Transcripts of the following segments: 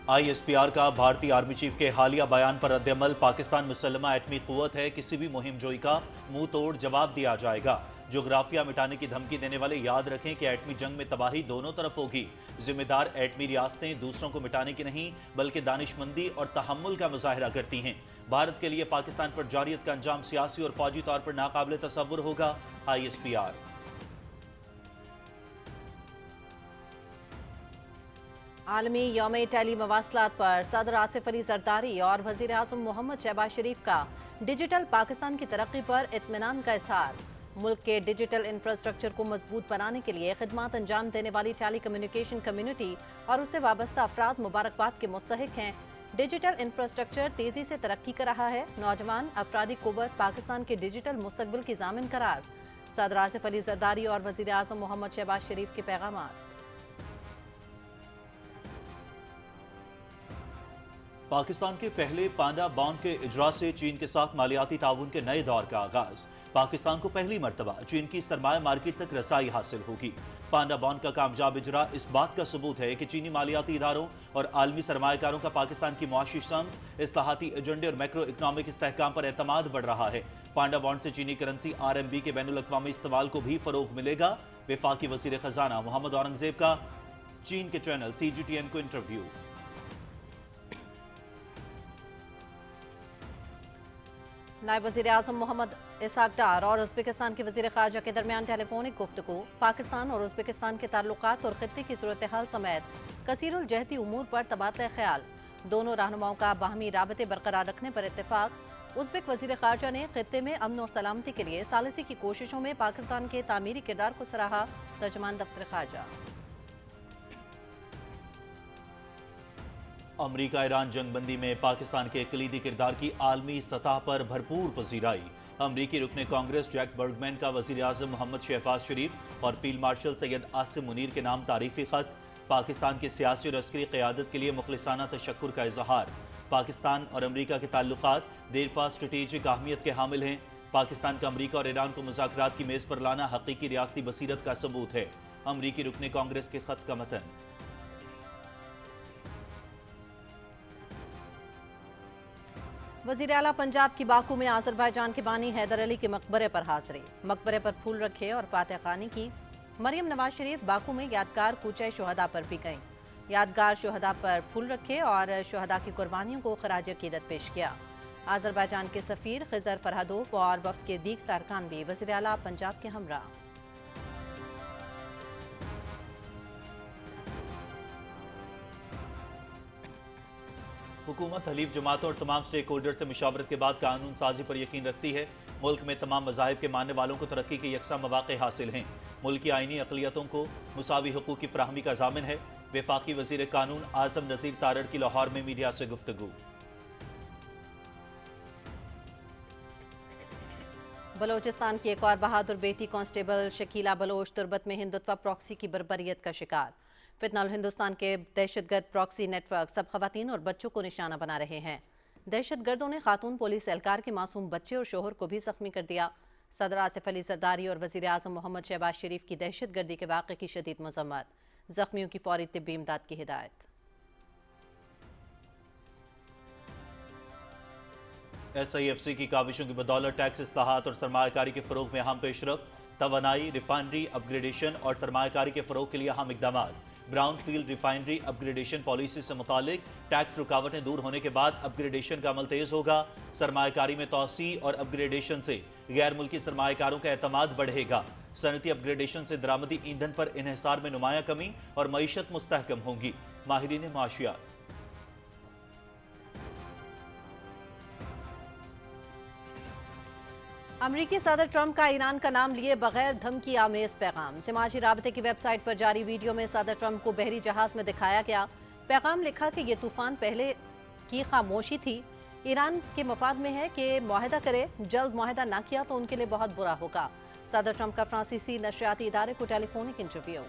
ISPR का भारतीय army chief के हालिया बयान पर रद्द-ए-अमल। पाकिस्तान मुसल्लमा एटमी कुव्वत है, किसी भी मुहिम जोई का मुंह तोड़ जवाब दिया जाएगा। जोग्राफिया मिटाने की धमकी देने वाले याद रखें कि एटमी जंग में तबाही दोनों तरफ होगी। जिम्मेदार एटमी रियासतें दूसरों को मिटाने की नहीं बल्कि दानिशमंदी और तहम्मुल का मुजाहरा करती हैं। भारत के लिए पाकिस्तान पर जारियत का अंजाम सियासी और फौजी तौर पर नाकाबिले तसव्वुर होगा। ISPR। आलमी यौम टेली मवासलात पर सदर आसिफ अली जरदारी और वजीर आज़म मोहम्मद शहबाज शरीफ का डिजिटल पाकिस्तान की तरक्की पर इत्मीनान का इजहार। मुल्क के डिजिटल इंफ्रास्ट्रक्चर को मजबूत बनाने के लिए खिदमत अंजाम देने वाली टेली कम्युनिकेशन कम्युनिटी और उससे वाबस्ता अफराद मुबारकबाद के मुस्तहिक हैं। डिजिटल इंफ्रास्ट्रक्चर तेजी से तरक्की कर रहा है। नौजवान अफरादी कुव्वत पाकिस्तान के डिजिटल मुस्तकबिल की जामिन करार। सदर आसिफ अली जरदारी और वजीर आज़म मोहम्मद शहबाज शरीफ के पैगामात। पाकिस्तान के पहले पांडा बॉन्ड के इजरा से चीन के साथ मालियाती ताउन के नए दौर का आगाज। पाकिस्तान को पहली मर्तबा चीन की सरमाया मार्केट तक रसाई हासिल होगी। पांडा बॉन्ड का कामयाब इजरा इस बात का सबूत है कि चीनी मालियाती इदारों और आलमी सरमायाकारों का पाकिस्तान की मुआशी समत, इस्लाहाती एजेंडे और मैक्रो इकनॉमिक इस्तेहकाम पर एतमाद बढ़ रहा है। पांडा बॉन्ड से चीनी करेंसी RMB के बैनुल अक़वामी इस्तेमाल को भी फरोग मिलेगा। वफाकी वज़ीर ख़ज़ाना मोहम्मद औरंगज़ेब का चीन के चैनल CGTN को इंटरव्यू। नायब वज़ीर आज़म मोहम्मद इसहाक डार और उज़्बेकिस्तान के वज़ीर ख़ारजा के दरमियान टेलीफोनिक गुफ्तगू। पाकिस्तान और उज़्बेकिस्तान के ताल्लुकात और ख़ित्ते की सूरत हाल समेत कसीरुल जहती उमूर पर तबादला ख्याल। दोनों रहनुमाओं का बाहमी राबते बरकरार रखने पर इत्तेफाक। उज़्बेक वज़ीर ख़ारजा ने ख़ित्ते में अमन और सलामती के लिए सालिसी की कोशिशों में पाकिस्तान के तामीरी किरदार को सराहा। तर्जमान दफ्तर ख़ारजा। अमरीका ईरान जंगबंदी में पाकिस्तान के कलीदी किरदार की आलमी सतह पर भरपूर पजीराई। अमरीकी रुकने कांग्रेस जैक बर्गमैन का वज़ीर आज़म मोहम्मद शहबाज शरीफ और फील्ड मार्शल सैयद आसिम मुनीर के नाम तारीफी खत। पाकिस्तान की सियासी और अस्करी क़यादत के लिए मुखलिसाना तशक्कुर का इजहार। पाकिस्तान और अमरीका के ताल्लुकात देरपा स्ट्रेटेजिक अहमियत के हामिल हैं। पाकिस्तान का अमरीका और ईरान को मुज़ाकरात की मेज़ पर लाना हकीकी रियासती बसीरत का सबूत है। अमरीकी रुकने कांग्रेस के खत का मतन। वज़ीर आला पंजाब की बाकू में आज़रबाईजान के बानी हैदर अली के मकबरे पर हाज़री। मकबरे पर फूल रखे और फातिहा ख़ानी की। मरियम नवाज शरीफ बाकू में यादगार कूचे शुहदा पर भी गईं। यादगार शुहदा पर फूल रखे और शुहदा की कुर्बानियों को खराज अकीदत पेश किया। आज़रबाईजान के सफ़ीर खिज़र फरहादोव और वफ़द के दीगर अरकान भी वज़ीर आला पंजाब के हमरा। हुकूमत हलीफ जमातों और तमाम स्टेक होल्डर से मुशावरत के बाद कानून साजी पर यकीन रखती है। मुल्क में तमाम मज़ाहिब के मानने वालों को तरक्की के यकसा मौक़े हासिल हैं। मुल्क की आइनी अक़लियतों को मुसावी हुकूक़ की फ़राहमी का ज़ामिन है। वफाकी वज़ीर कानून आज़म नज़ीर तारड़ की लाहौर में मीडिया से गुफ्तगू। बलोचिस्तान की एक और बहादुर बेटी कांस्टेबल शकीला बलोच तुर्बत में हिंदुत्व प्रॉक्सी की बर्बरियत का शिकार। फितनाउल हिंदुस्तान के दहशतगर्द प्रॉक्सी नेटवर्क सब खवातीन और बच्चों को निशाना बना रहे हैं। दहशतगर्दों ने खातून पुलिस एहलकार के मासूम बच्चे और शोहर को भी जख्मी कर दिया। सदर आसिफ अली जरदारी और वज़ीर आज़म मोहम्मद शहबाज शरीफ की दहशतगर्दी के वाक़े की शदीद मज़म्मत। जख्मियों की फौरी तिब्बी इमदाद की हिदायत। SIFC की काविशों की बदौलत टैक्स इस्लाहात और सरमायाकारी के फ़रोग़ में अहम पेशरफ। तवानाई, रिफाइनरी अपग्रेडेशन और सरमायाकारी के फ़रोग़ के लिए अहम इक़दामात। Brown field refinery upgradation policy से मुतालिक टैक्स रुकावटें दूर होने के बाद अपग्रेडेशन का अमल तेज़ होगा। सरमायाकारी में तोसी और अपग्रेडेशन से गैर मुल्की सरमायाकारों का एतमाद बढ़ेगा। सनती अपग्रेडेशन से दरामदी ईंधन पर इन्हिसार में नुमाया कमी और मईशत मुस्तहकम होगी। माहिरीन माशियात। अमरीकी सदर ट्रंप का ईरान का नाम लिए बगैर धमकी आमेज पैगाम। समाजी राबते की वेबसाइट पर जारी वीडियो में सदर ट्रंप को बहरी जहाज में दिखाया गया। पैगाम लिखा कि यह तूफान पहले की खामोशी थी। ईरान के मफाद में है कि मुआहदा करे, जल्द मुआहदा ना किया तो उनके लिए बहुत बुरा होगा। सदर ट्रंप का फ्रांसीसी नशरियाती इदारे को टेलीफोनिक इंटरव्यू।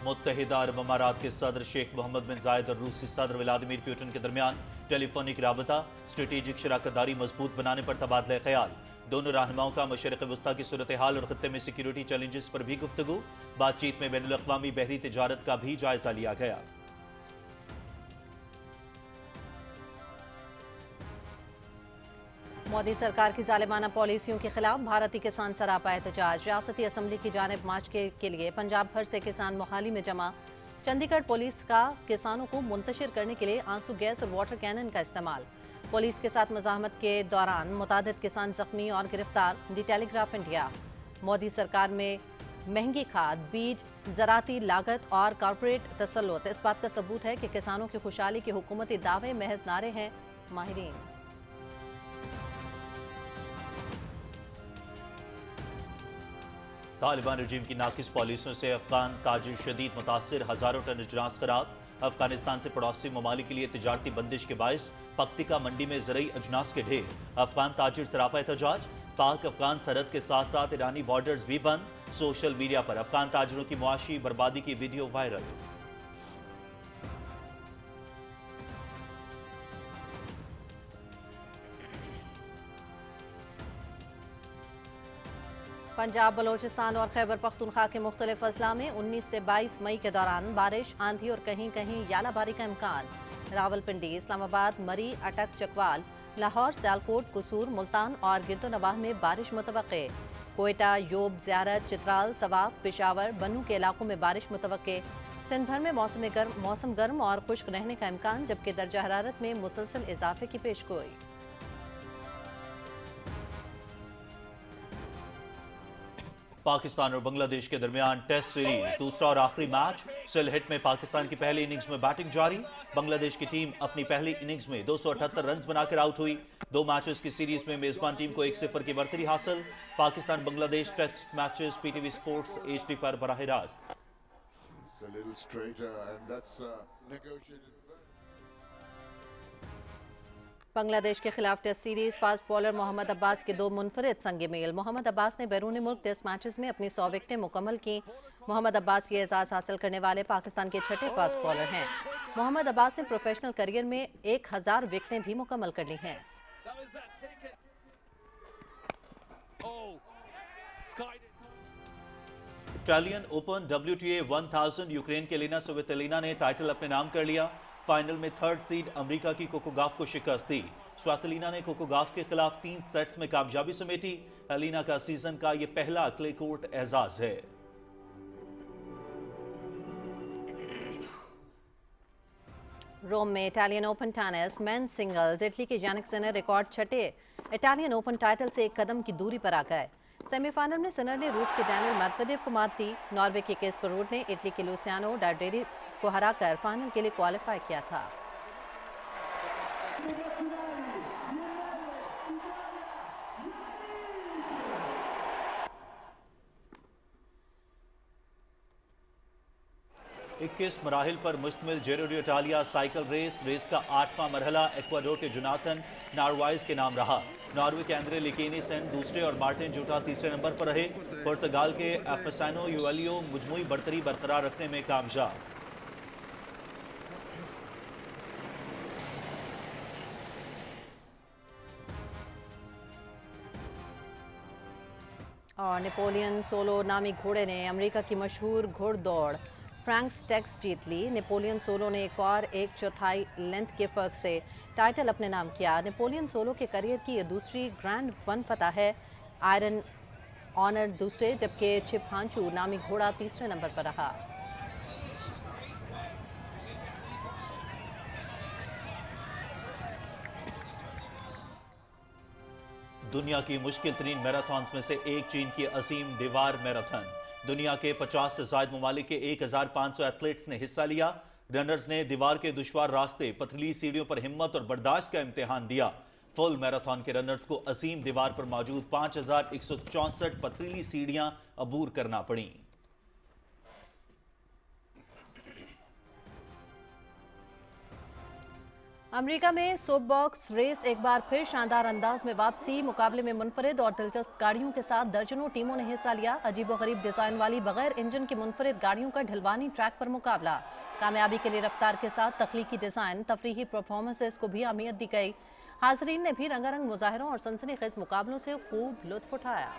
मुत्तहिदा अरब अमारात के सदर शेख मोहम्मद बिन जायद और रूसी सदर व्लादिमीर पुतिन के दरमियान टेलीफोनिक राबता। स्ट्रेटेजिक शराकतदारी मजबूत बनाने पर तबादला ख्याल। दोनों रहनुमाओं का मशरक़ वस्ता की सूरत हाल और खत्ते में सिक्योरिटी चैलेंजेस पर भी गुफ्तगू। बातचीत में बैनुल अक़वामी बहरी तिजारत का भी जायजा लिया गया। मोदी सरकार की जालिमाना पॉलिसियों के खिलाफ भारतीय किसान सरापा एहतजाज। रियासती असम्बली की जानिब मार्च के लिए पंजाब भर से किसान मोहाली में जमा। चंडीगढ़ पुलिस का किसानों को मुंतशिर करने के लिए आंसू गैस और वाटर कैनन का इस्तेमाल। पुलिस के साथ मज़ाहमत के दौरान मुतादिद किसान जख्मी और गिरफ्तार। दी टेलीग्राफ इंडिया। मोदी सरकार में महंगी खाद, बीज, ज़राती लागत और कॉरपोरेट तसल्लुत इस बात का सबूत है कि किसानों की खुशहाली के हुकूमती दावे महज नारे हैं। माहिरीन। तालिबान रजीम की नाकिस पॉलिसियों से अफगान ताजिर शदीद मुतासिर, हजारों टन अजनास खराब। अफगानिस्तान से पड़ोसी ममालिक के लिए तिजारती बंदिश के बायस पक्तिका मंडी में ज़रई अजनास के ढेर। अफगान ताजिर सरापा एहतजाज। पाक अफगान सरहद के साथ साथ ईरानी बॉर्डर्स भी बंद। सोशल मीडिया पर अफगान ताजिरों की मुआशी बर्बादी की वीडियो वायरल। पंजाब, बलोचिस्तान और खैबर पख्तूनख्वा के मुख्तलिफ अजला में 19 से 22 मई के दौरान बारिश, आंधी और कहीं कहीं यालाबारी का इम्कान। रावलपिंडी, इस्लामाबाद, मरी, अटक, चकवाल, लाहौर, सियालकोट, कसूर, मुल्तान और गिरदोनवाह में बारिश मुतवक्के। कोयटा, योब, ज़ियारत, चित्राल, सवाब, पेशावर, बनू के इलाकों में बारिश मुतवक्के। सिंध भर में मौसम गर्म और खुश्क रहने का इम्कान, जबकि दर्जा हरारत में मुसलसल इजाफे की पेशगोई। पाकिस्तान और बांग्लादेश के दरमियान टेस्ट सीरीज दूसरा और आखिरी मैच। सिलहट में पाकिस्तान की पहली इनिंग्स में बैटिंग जारी। बांग्लादेश की टीम अपनी पहली इनिंग्स में 278 रन बनाकर आउट हुई। 2 मैचेस की सीरीज में मेजबान टीम को 1-0 की बढ़तरी हासिल। Pakistan Bangladesh test matches PTV sports HD पर बराह रास्त। बांग्लादेश के खिलाफ test series fast bowler Mohammad Abbas के 2 मुनफरिद संग मेल। मोहम्मद अब्बास ने बैरून मुल्क टेस्ट मैचेस में अपनी 100 विकेटें मुकम्मल की। मोहम्मद अब्बास ये एजाज़ हासिल करने वाले पाकिस्तान के छठे फास्ट बॉलर हैं। मोहम्मद अब्बास ने प्रोफेशनल करियर में 1000 विकेटें भी मुकम्मल कर ली हैं। इटालियन ओपन WTA 1000 यूक्रेन के एलिना स्वितोलिना ने टाइटल अपने नाम कर लिया। फाइनल में 3rd सीड अमेरिका की कोको गॉफ को शिकस्त दी। स्वितोलिना ने कोको गॉफ के खिलाफ 3 सेट्स में कामयाबी समेटी। एलिना का सीजन का यह पहला क्ले कोर्ट एजाज है। रोम में Italian open tennis men's singles, Italy के यानिक सिनर रिकॉर्ड छठे इटालियन ओपन टाइटल से एक कदम की दूरी पर आ गए। सेमीफाइनल में सिनर ने रूस के डैनियल मेदवेदेव को मात दी। नॉर्वे के केस्पर ने इटली के लुसियानो डार्डेरी को हराकर फाइनल के लिए क्वालिफाई किया था। इक्कीस मराहिल पर मुश्तमिल Giro d'Italia cycle race का 8वां मरहला एक्वाडोर के जोनाथन नारवाइज के नाम रहा। नॉर्वे के एंद्रे लिकेनीसेन दूसरे और मार्टिन जूटा तीसरे नंबर पर रहे। पुर्तगाल के एफेसानो यूएलियो मजमूई बढ़तरी बरकरार रखने में कामयाब। और नेपोलियन सोलो नामी घोड़े ने अमेरिका की मशहूर घोड़दौड़ फ्रैंक्स स्टेक्स जीत ली। नेपोलियन सोलो ने एक और 1/4 लेंथ के फर्क से टाइटल अपने नाम किया। नेपोलियन सोलो के करियर की ये दूसरी ग्रैंड वन फतह है। आयरन ऑनर दूसरे, जबकि चिप हांचू नामी घोड़ा तीसरे नंबर पर रहा। दुनिया की मुश्किल तरीन मैराथन में से एक चीन की असीम दीवार मैराथन। दुनिया के 50 से ज्यादा ममालिक के 1500 एथलीट्स ने हिस्सा लिया। रनर्स ने दीवार के दुश्वार रास्ते, पथरीली सीढ़ियों पर हिम्मत और बर्दाश्त का इम्तिहान दिया। फुल मैराथन के रनर्स को असीम दीवार पर मौजूद 5164 पथरीली सीढ़ियां अबूर करना पड़ी। अमेरिका में सोप बॉक्स रेस एक बार फिर शानदार अंदाज में वापसी। मुकाबले में मुनफरिद और दिलचस्प गाड़ियों के साथ दर्जनों टीमों ने हिस्सा लिया। अजीबोगरीब डिजाइन वाली बगैर इंजन की मुनफरिद गाड़ियों का ढलवानी ट्रैक पर मुकाबला। कामयाबी के लिए रफ्तार के साथ तख्लीकी डिजाइन, तफरीही परफॉर्मेंसेस को भी अहमियत दी गई। हाजरीन ने भी रंगारंग मुजाहरों और सनसनीखेज मुकाबलों से खूब लुत्फ उठाया।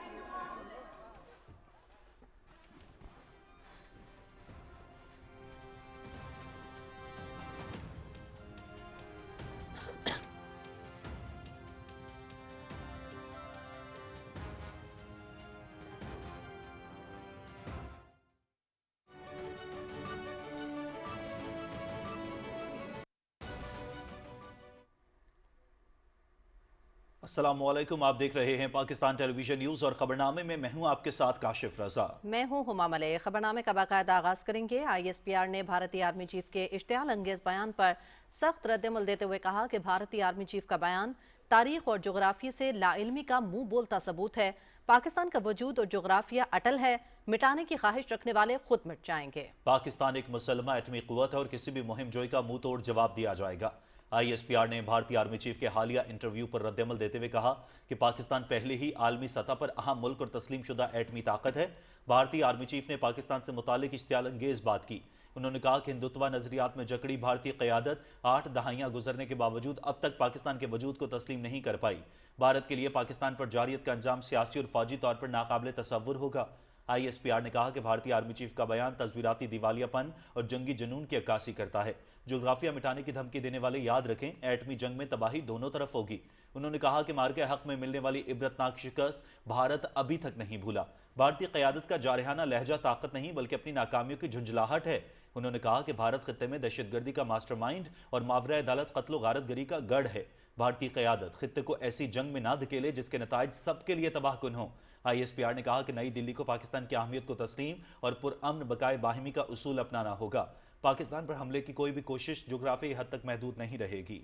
अस्सलामुअलैकुम, आप देख रहे हैं पाकिस्तान टेलीविजन न्यूज़ और खबरनामे में मैं हूं आपके साथ काशिफ रजा। मैं हूं हुमा मलिक। खबरनामे का बाकायदा आगाज करेंगे। ISPR ने भारतीय आर्मी चीफ के इश्तियाल अंगेज बयान पर सख्त रद्दमल देते हुए कहा कि भारतीय आर्मी चीफ का बयान तारीख और जोग्राफिया से लाइल्मी का मुंह बोलता सबूत है। पाकिस्तान का वजूद और जोग्राफिया अटल है, मिटाने की ख्वाहिश रखने वाले खुद मिट जाएंगे। पाकिस्तान एक मुसल्लमा एटमी कुव्वत है और किसी भी मुहिम जोई का मुंह तोड़ जवाब दिया जाएगा। ISPR ने भारतीय आर्मी चीफ के हालिया इंटरव्यू पर रद्दमल देते हुए कहा कि पाकिस्तान पहले ही आलमी सतह पर अहम मुल्क और तस्लीम शुदा एटमी ताकत है। भारतीय आर्मी चीफ ने पाकिस्तान से मुतालिक इश्तियाल अंगेज बात की। उन्होंने कहा कि हिंदुत्वा नजरियात में जकड़ी भारतीय क़यादत 8 दहाइयां गुजरने के बावजूद अब तक पाकिस्तान के वजूद को तस्लीम नहीं कर पाई। भारत के लिए पाकिस्तान पर जारियत का अंजाम सियासी और फौजी तौर पर नाकाबिले तसव्वुर होगा। ISPR ने कहा कि भारतीय आर्मी चीफ का बयान तस्वीराती दिवालियापन और जंगी जुनून की अक्कासी करता है। जोग्राफिया मिटाने की धमकी देने वाले याद रखें, एटमी जंग में तबाही दोनों तरफ होगी। उन्होंने कहा कि मार्के हक में मिलने वाली इबरतनाक शिकस्त भारत अभी तक नहीं भूला। भारतीय क़यादत का जारहाना लहजा ताकत नहीं बल्कि अपनी नाकामियों की झुंझलाहट है। उन्होंने कहा कि भारत खित्ते में दहशतगर्दी का मास्टरमाइंड और मावरा अदालत कत्ल गारतगरी का गढ़ है। भारतीय क़यादत खित्ते को ऐसी जंग में ना धकेले जिसके नताइज सबके लिए तबाहकुन हो। ISPR ने कहा कि नई दिल्ली को पाकिस्तान की अहमियत को तस्लीम और पुरअमन बकाए बाहिमी का उसूल अपनाना होगा। पाकिस्तान पर हमले की कोई भी कोशिश जोग्राफी हद तक महदूद नहीं रहेगी।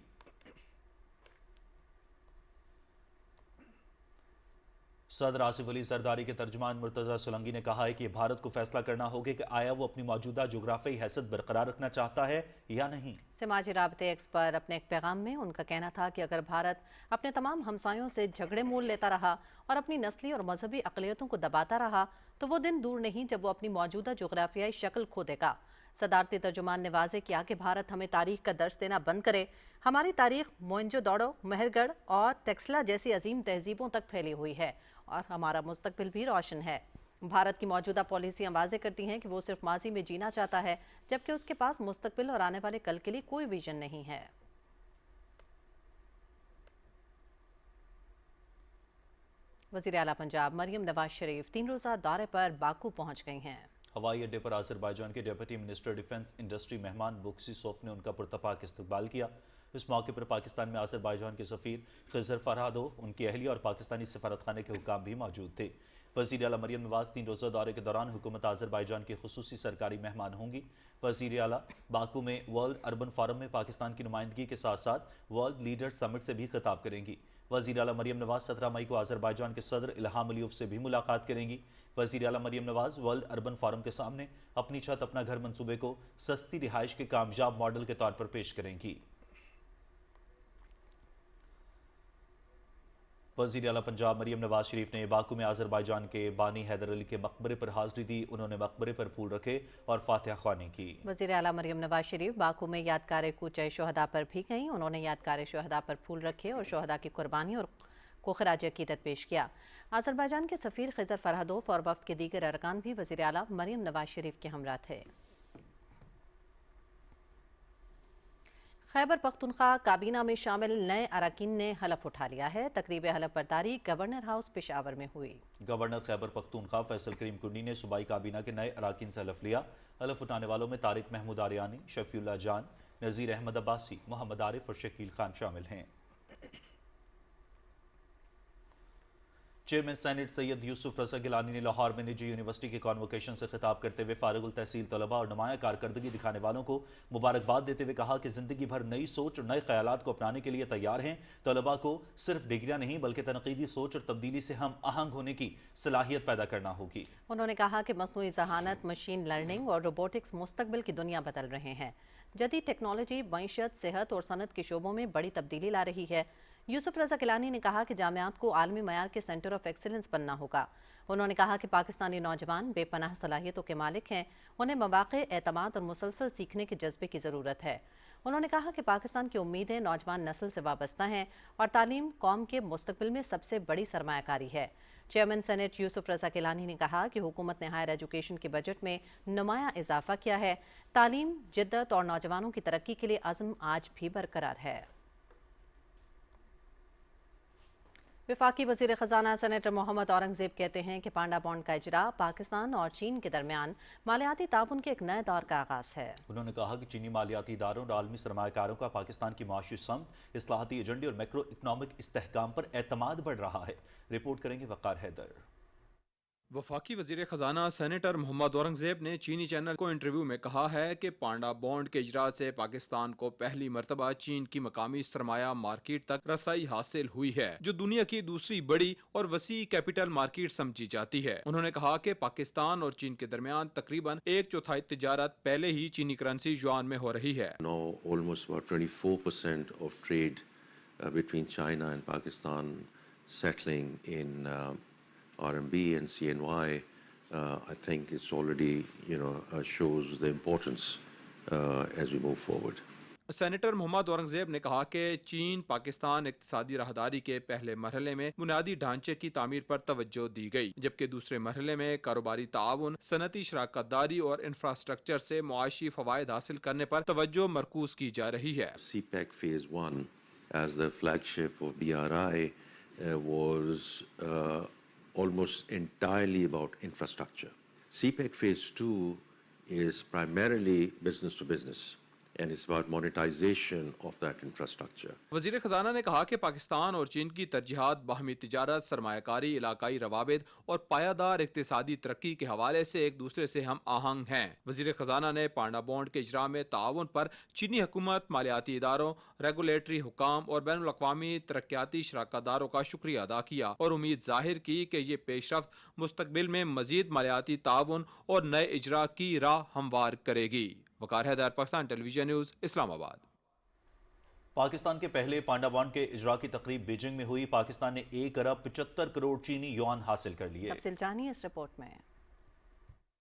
सदर आसिफ अली जरदारी के तर्जुमान मुर्तज़ा सोलंकी ने कहा है कि भारत को फैसला करना होगा कि आया वो अपनी मौजूदा जोग्राफी हैसियत बरकरार रखना चाहता है या नहीं। समाजी राबते एक्स पर अपने एक पैगाम में उनका कहना था कि अगर भारत अपने तमाम हमसायों से झगड़े मोल लेता रहा और अपनी नस्ली और मजहबी अक़लियतों को दबाता रहा तो वो दिन दूर नहीं जब वो अपनी मौजूदा जोग्राफियाई शक्ल खो देगा। सदारती तर्जुमान ने वाज़े किया कि भारत हमें तारीख का दर्स देना बंद करे। हमारी तारीख मोहनजोदड़ो, मेहरगढ़ और टेक्सला जैसी अजीम तहजीबों तक फैली हुई है और हमारा मुस्तकबिल भी रोशन है। भारत की मौजूदा पॉलिसियां वाज़े करती हैं कि वो सिर्फ माजी में जीना चाहता है, जबकि उसके पास मुस्तकबिल और आने वाले कल के लिए कोई विजन नहीं है। वज़ीर आला पंजाब मरियम नवाज शरीफ 3 रोज़ा दौरे पर बाकू पहुंच गई हैं। हवाई अड्डे पर आज़रबाईजान के डिप्टी मिनिस्टर डिफेंस इंडस्ट्री मेहमान बुक्सीसोफ ने उनका पुरतपाक इस्तकबाल किया। इस मौके पर पाकिस्तान में आज़रबाईजान के सफ़ीर खिज़र फरहादोव, उनकी अहलिया और पाकिस्तानी सफारतखाने के हुक्काम भी मौजूद थे। वज़ीर आला मरियम नवाज 3 रोज़ा दौरे के दौरान हुकूमत आज़रबाईजान की खुसूसी सरकारी मेहमान होंगी। वज़ीर आला बाकू में वर्ल्ड अर्बन फोरम में पाकिस्तान की नुमाइंदगी के साथ साथ वर्ल्ड लीडर समिट से भी खिताब करेंगी। वज़ीर आला मरियम नवाज 17 मई को आज़रबाईजान के सदर इल्हाम अलीयव से भी मुलाकात करेंगी। वज़ीर आला Maryam Nawaz World Urban Forum के सामने अपनी छत अपना घर मंसूबे को सस्ती रिहाइश के कामयाब मॉडल के तौर पर पेश करेंगी। वज़ीर आला पंजाब मरियम नवाज शरीफ ने बाकू में आज़रबाईजान के बानी हैदर अली के मकबरे पर हाज़री दी। उन्होंने मकबरे पर फूल रखे और फातिहा ख्वानी की। वज़ीर आला मरियम नवाज शरीफ बाकू में यादगार कूच शहदा पर भी गईं। उन्होंने यादगार शहदा पर फूल रखे और शहदा की कुर्बानी और को खराज अकीदत पेश किया। आज़रबाईजान के सफ़ीर खिज़र फरहादोव और वफ़द के दीगर अरकान भी वज़ीर आला मरियम नवाज शरीफ के हमरा थे। खैबर पख्तूनख्वा काबीना में शामिल नए अरकान ने हलफ उठा लिया है। तकरीब हलफ बर्दारी गवर्नर हाउस पेशावर में हुई। गवर्नर खैबर पख्तूनख्वा फैसल करीम कुंडी ने सूबाई काबीना के नए अरकान से हलफ लिया। हलफ उठाने वालों में तारिक महमूद आरियानी, शफीउल्लाह जान, नज़ीर अहमद अब्बासी, मोहम्मद आरिफ और शकील खान शामिल हैं। चेयरमैन सेनेट सैयद यूसुफ रज़ा गिलानी ने लाहौर में निजी यूनिवर्सिटी के कॉन्वोकेशन से खिताब करते हुए फारिगुल तहसील तलबा और नुमाया कारकर्दगी दिखाने वालों को मुबारकबाद देते हुए कहा कि ज़िंदगी भर नई सोच और नए ख्यालात को अपनाने के लिए तैयार हैं। तलबा को सिर्फ डिग्रियाँ नहीं बल्कि तनकीदी सोच और तब्दीली से हम आहंग होने की सलाहियत पैदा करना होगी। उन्होंने कहा कि मसनूई ज़हानत, मशीन लर्निंग और रोबोटिक्स मुस्तकबिल की दुनिया बदल रहे हैं। जदीद टेक्नोलॉजी मईशत, सेहत और सनत के शोबों में बड़ी तब्दीली ला रही है। यूसुफ रज़ा गिलानी ने कहा कि जामियात को आलमी मयार के सेंटर ऑफ एक्सीलेंस बनना होगा। उन्होंने कहा कि पाकिस्तानी नौजवान बेपनाह सलाहियतों के मालिक हैं। उन्हें मौक़े, एतमाद और मुसलसल सीखने के जज्बे की ज़रूरत है। उन्होंने कहा कि पाकिस्तान की उम्मीदें नौजवान नस्ल से वाबस्ता हैं और तालीम कौम के मुस्तकबिल में सबसे बड़ी सरमायाकारी है। चेयरमैन सेनेट यूसुफ रजा किलानी ने कहा कि हुकूमत ने हायर एजुकेशन के बजट में नुमाया इजाफा किया है। तालीम, जिद्दत और नौजवानों की तरक्की के लिए अज़्म आज भी बरकरार है। वफाकी वज़ीर ख़ज़ाना सेनेटर मोहम्मद औरंगज़ेब कहते हैं कि पांडा बॉन्ड का इजरा पाकिस्तान और चीन के दरमियान मालियाती ताउन के एक नए दौर का आगाज़ है। उन्होंने कहा कि चीनी मालियाती इदारों और आलमी सरमायाकारों का पाकिस्तान की माशी समत, इस्लाहती एजेंडे और मैक्रो इकनॉमिक इस्तेहकाम पर एतमाद बढ़ रहा है। रिपोर्ट करेंगे वक़ार हैदर। वफाकी वज़ीर ख़ज़ाना सेनेटर मोहम्मद औरंगज़ेब ने चीनी चैनल को इंटरव्यू में कहा है कि पांडा बॉन्ड के इजरा से पाकिस्तान को पहली मरतबा चीन की मकामी सरमाया मार्केट तक रसाई हासिल हुई है, जो दुनिया की दूसरी बड़ी और वसी कैपिटल मार्केट समझी जाती है। उन्होंने कहा कि पाकिस्तान और चीन के दरमियान तकरीबन 1/4 तिजारत पहले ही चीनी करेंसी युआन में हो रही है। Now almost about 24% of trade between China and Pakistan settling in RMB and CNY. I think it's already, shows the importance as we move forward. Senator Mohammad Aurangzeb ने कहा कि चीन पाकिस्तान इक़्तिसादी राहदारी के पहले मरहले में बुनियादी ढांचे की तामीर पर तवज्जो दी गई, जबकि दूसरे मरहले में कारोबारी ताउन, सनती शराकतदारी और इंफ्रास्ट्रक्चर से मुआशी फ़वाइद हासिल करने पर तवज्जो मरकूज की जा रही है। CPEC Phase 1 as the flagship of BRI was almost entirely about infrastructure. CPEC Phase 2 is primarily business to business. And it's about monetization of that infrastructure. वज़ीर ख़ज़ाना ने कहा कि पाकिस्तान और चीन की तरजीहात बाहमी तिजारत, सरमायाकारी, इलाकाई रवाबित और पायादार इक़्तिसादी तरक्की के हवाले से एक दूसरे से हम आहंग हैं। वज़ीर ख़ज़ाना ने पांडा बॉन्ड के इजरा में ताउन पर चीनी हुकूमत, मालियाती इदारों, रेगुलेटरी हुकाम और बैनुल अक़वामी तरक्याती शराकतदारों का शुक्रिया अदा किया और उम्मीद ज़ाहिर की कि ये पेशरफ्त मुस्तक़बिल में मज़ीद मालियाती ताउन और नए इजरा की राह हमवार करेगी। वक़ार हैदर, पाकिस्तान टेलीविजन न्यूज़, इस्लामाबाद। पाकिस्तान के पहले पांडा बॉन्ड के इजरा की तकरीब बीजिंग में हुई। पाकिस्तान ने 1 अरब 75 करोड़ चीनी युआन हासिल कर लिए। तफसील जानिए इस रिपोर्ट में।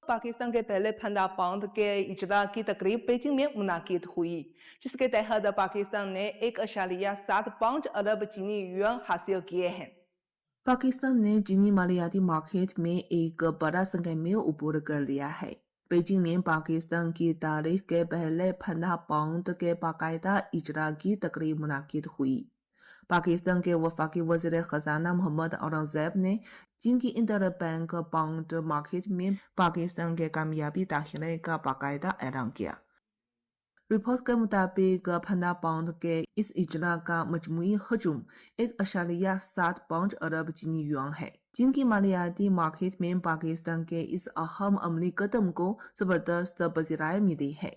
पाकिस्तान के पहले पांडा बॉन्ड के इजरा की तकरीब बीजिंग में मुनाकिद हुई, जिसके तहत पाकिस्तान ने 1.75 अरब चीनी युआन हासिल किए हैं। पाकिस्तान ने चीनी मालियाती मार्केट में एक बड़ा संख्या में ऊपर कर लिया है। बीजिंग में पाकिस्तान की तारीख के पहले पांडा बॉन्ड के बाकायदा इजरा की तकरीब मुनाकिद हुई। पाकिस्तान के वफाकी वज़ीर ख़ज़ाना मोहम्मद औरंगज़ेब ने चीन की इंटर बैंक बॉन्ड मार्केट में पाकिस्तान के कामयाबी दाखिले का बाकायदा ऐलान किया। रिपोर्ट के मुताबिक पांडा बॉन्ड के इस इजरा का मजमूई हजम 1.75 अरब चीनी युआन है। चीन की मालियाती मार्केट में पाकिस्तान के इस अहम अमली कदम को जबरदस्त पज़ीराई मिली है।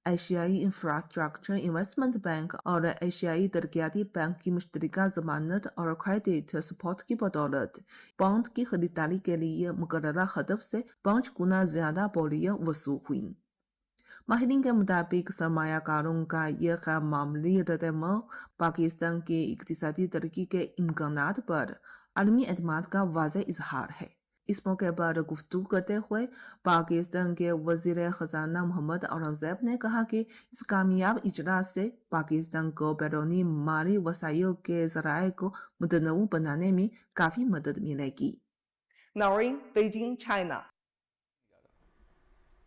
एशियाई इंफ्रास्ट्रक्चर इन्वेस्टमेंट बैंक और एशियाई तरक्याती बैंक की मुश्तरका जमानत और क्रेडिट सपोर्ट की बदौलत बॉन्ड की खरीदारी के लिए मुकर्ररा हदफ से 5 गुना ज्यादा बोलियां वसूल हुई। माहिरीन के मुताबिक सरमायाकारों का यह गैर मामूली रद्द-ए-अमल पाकिस्तान की इक़्तिसादी तरक्की के इम्कानात पर आलमी एतमाद का वाज़ेह इजहार है। इस मौके पर गुफ्तगू करते हुए पाकिस्तान के वज़ीर ख़ज़ाना मोहम्मद औरंगज़ेब ने कहा कि इस कामयाब इजरा से पाकिस्तान को बैरूनी माली वसाइल के ज़राए को मुतनव्वु बनाने में काफ़ी मदद मिलेगी। Naureen, Beijing, China.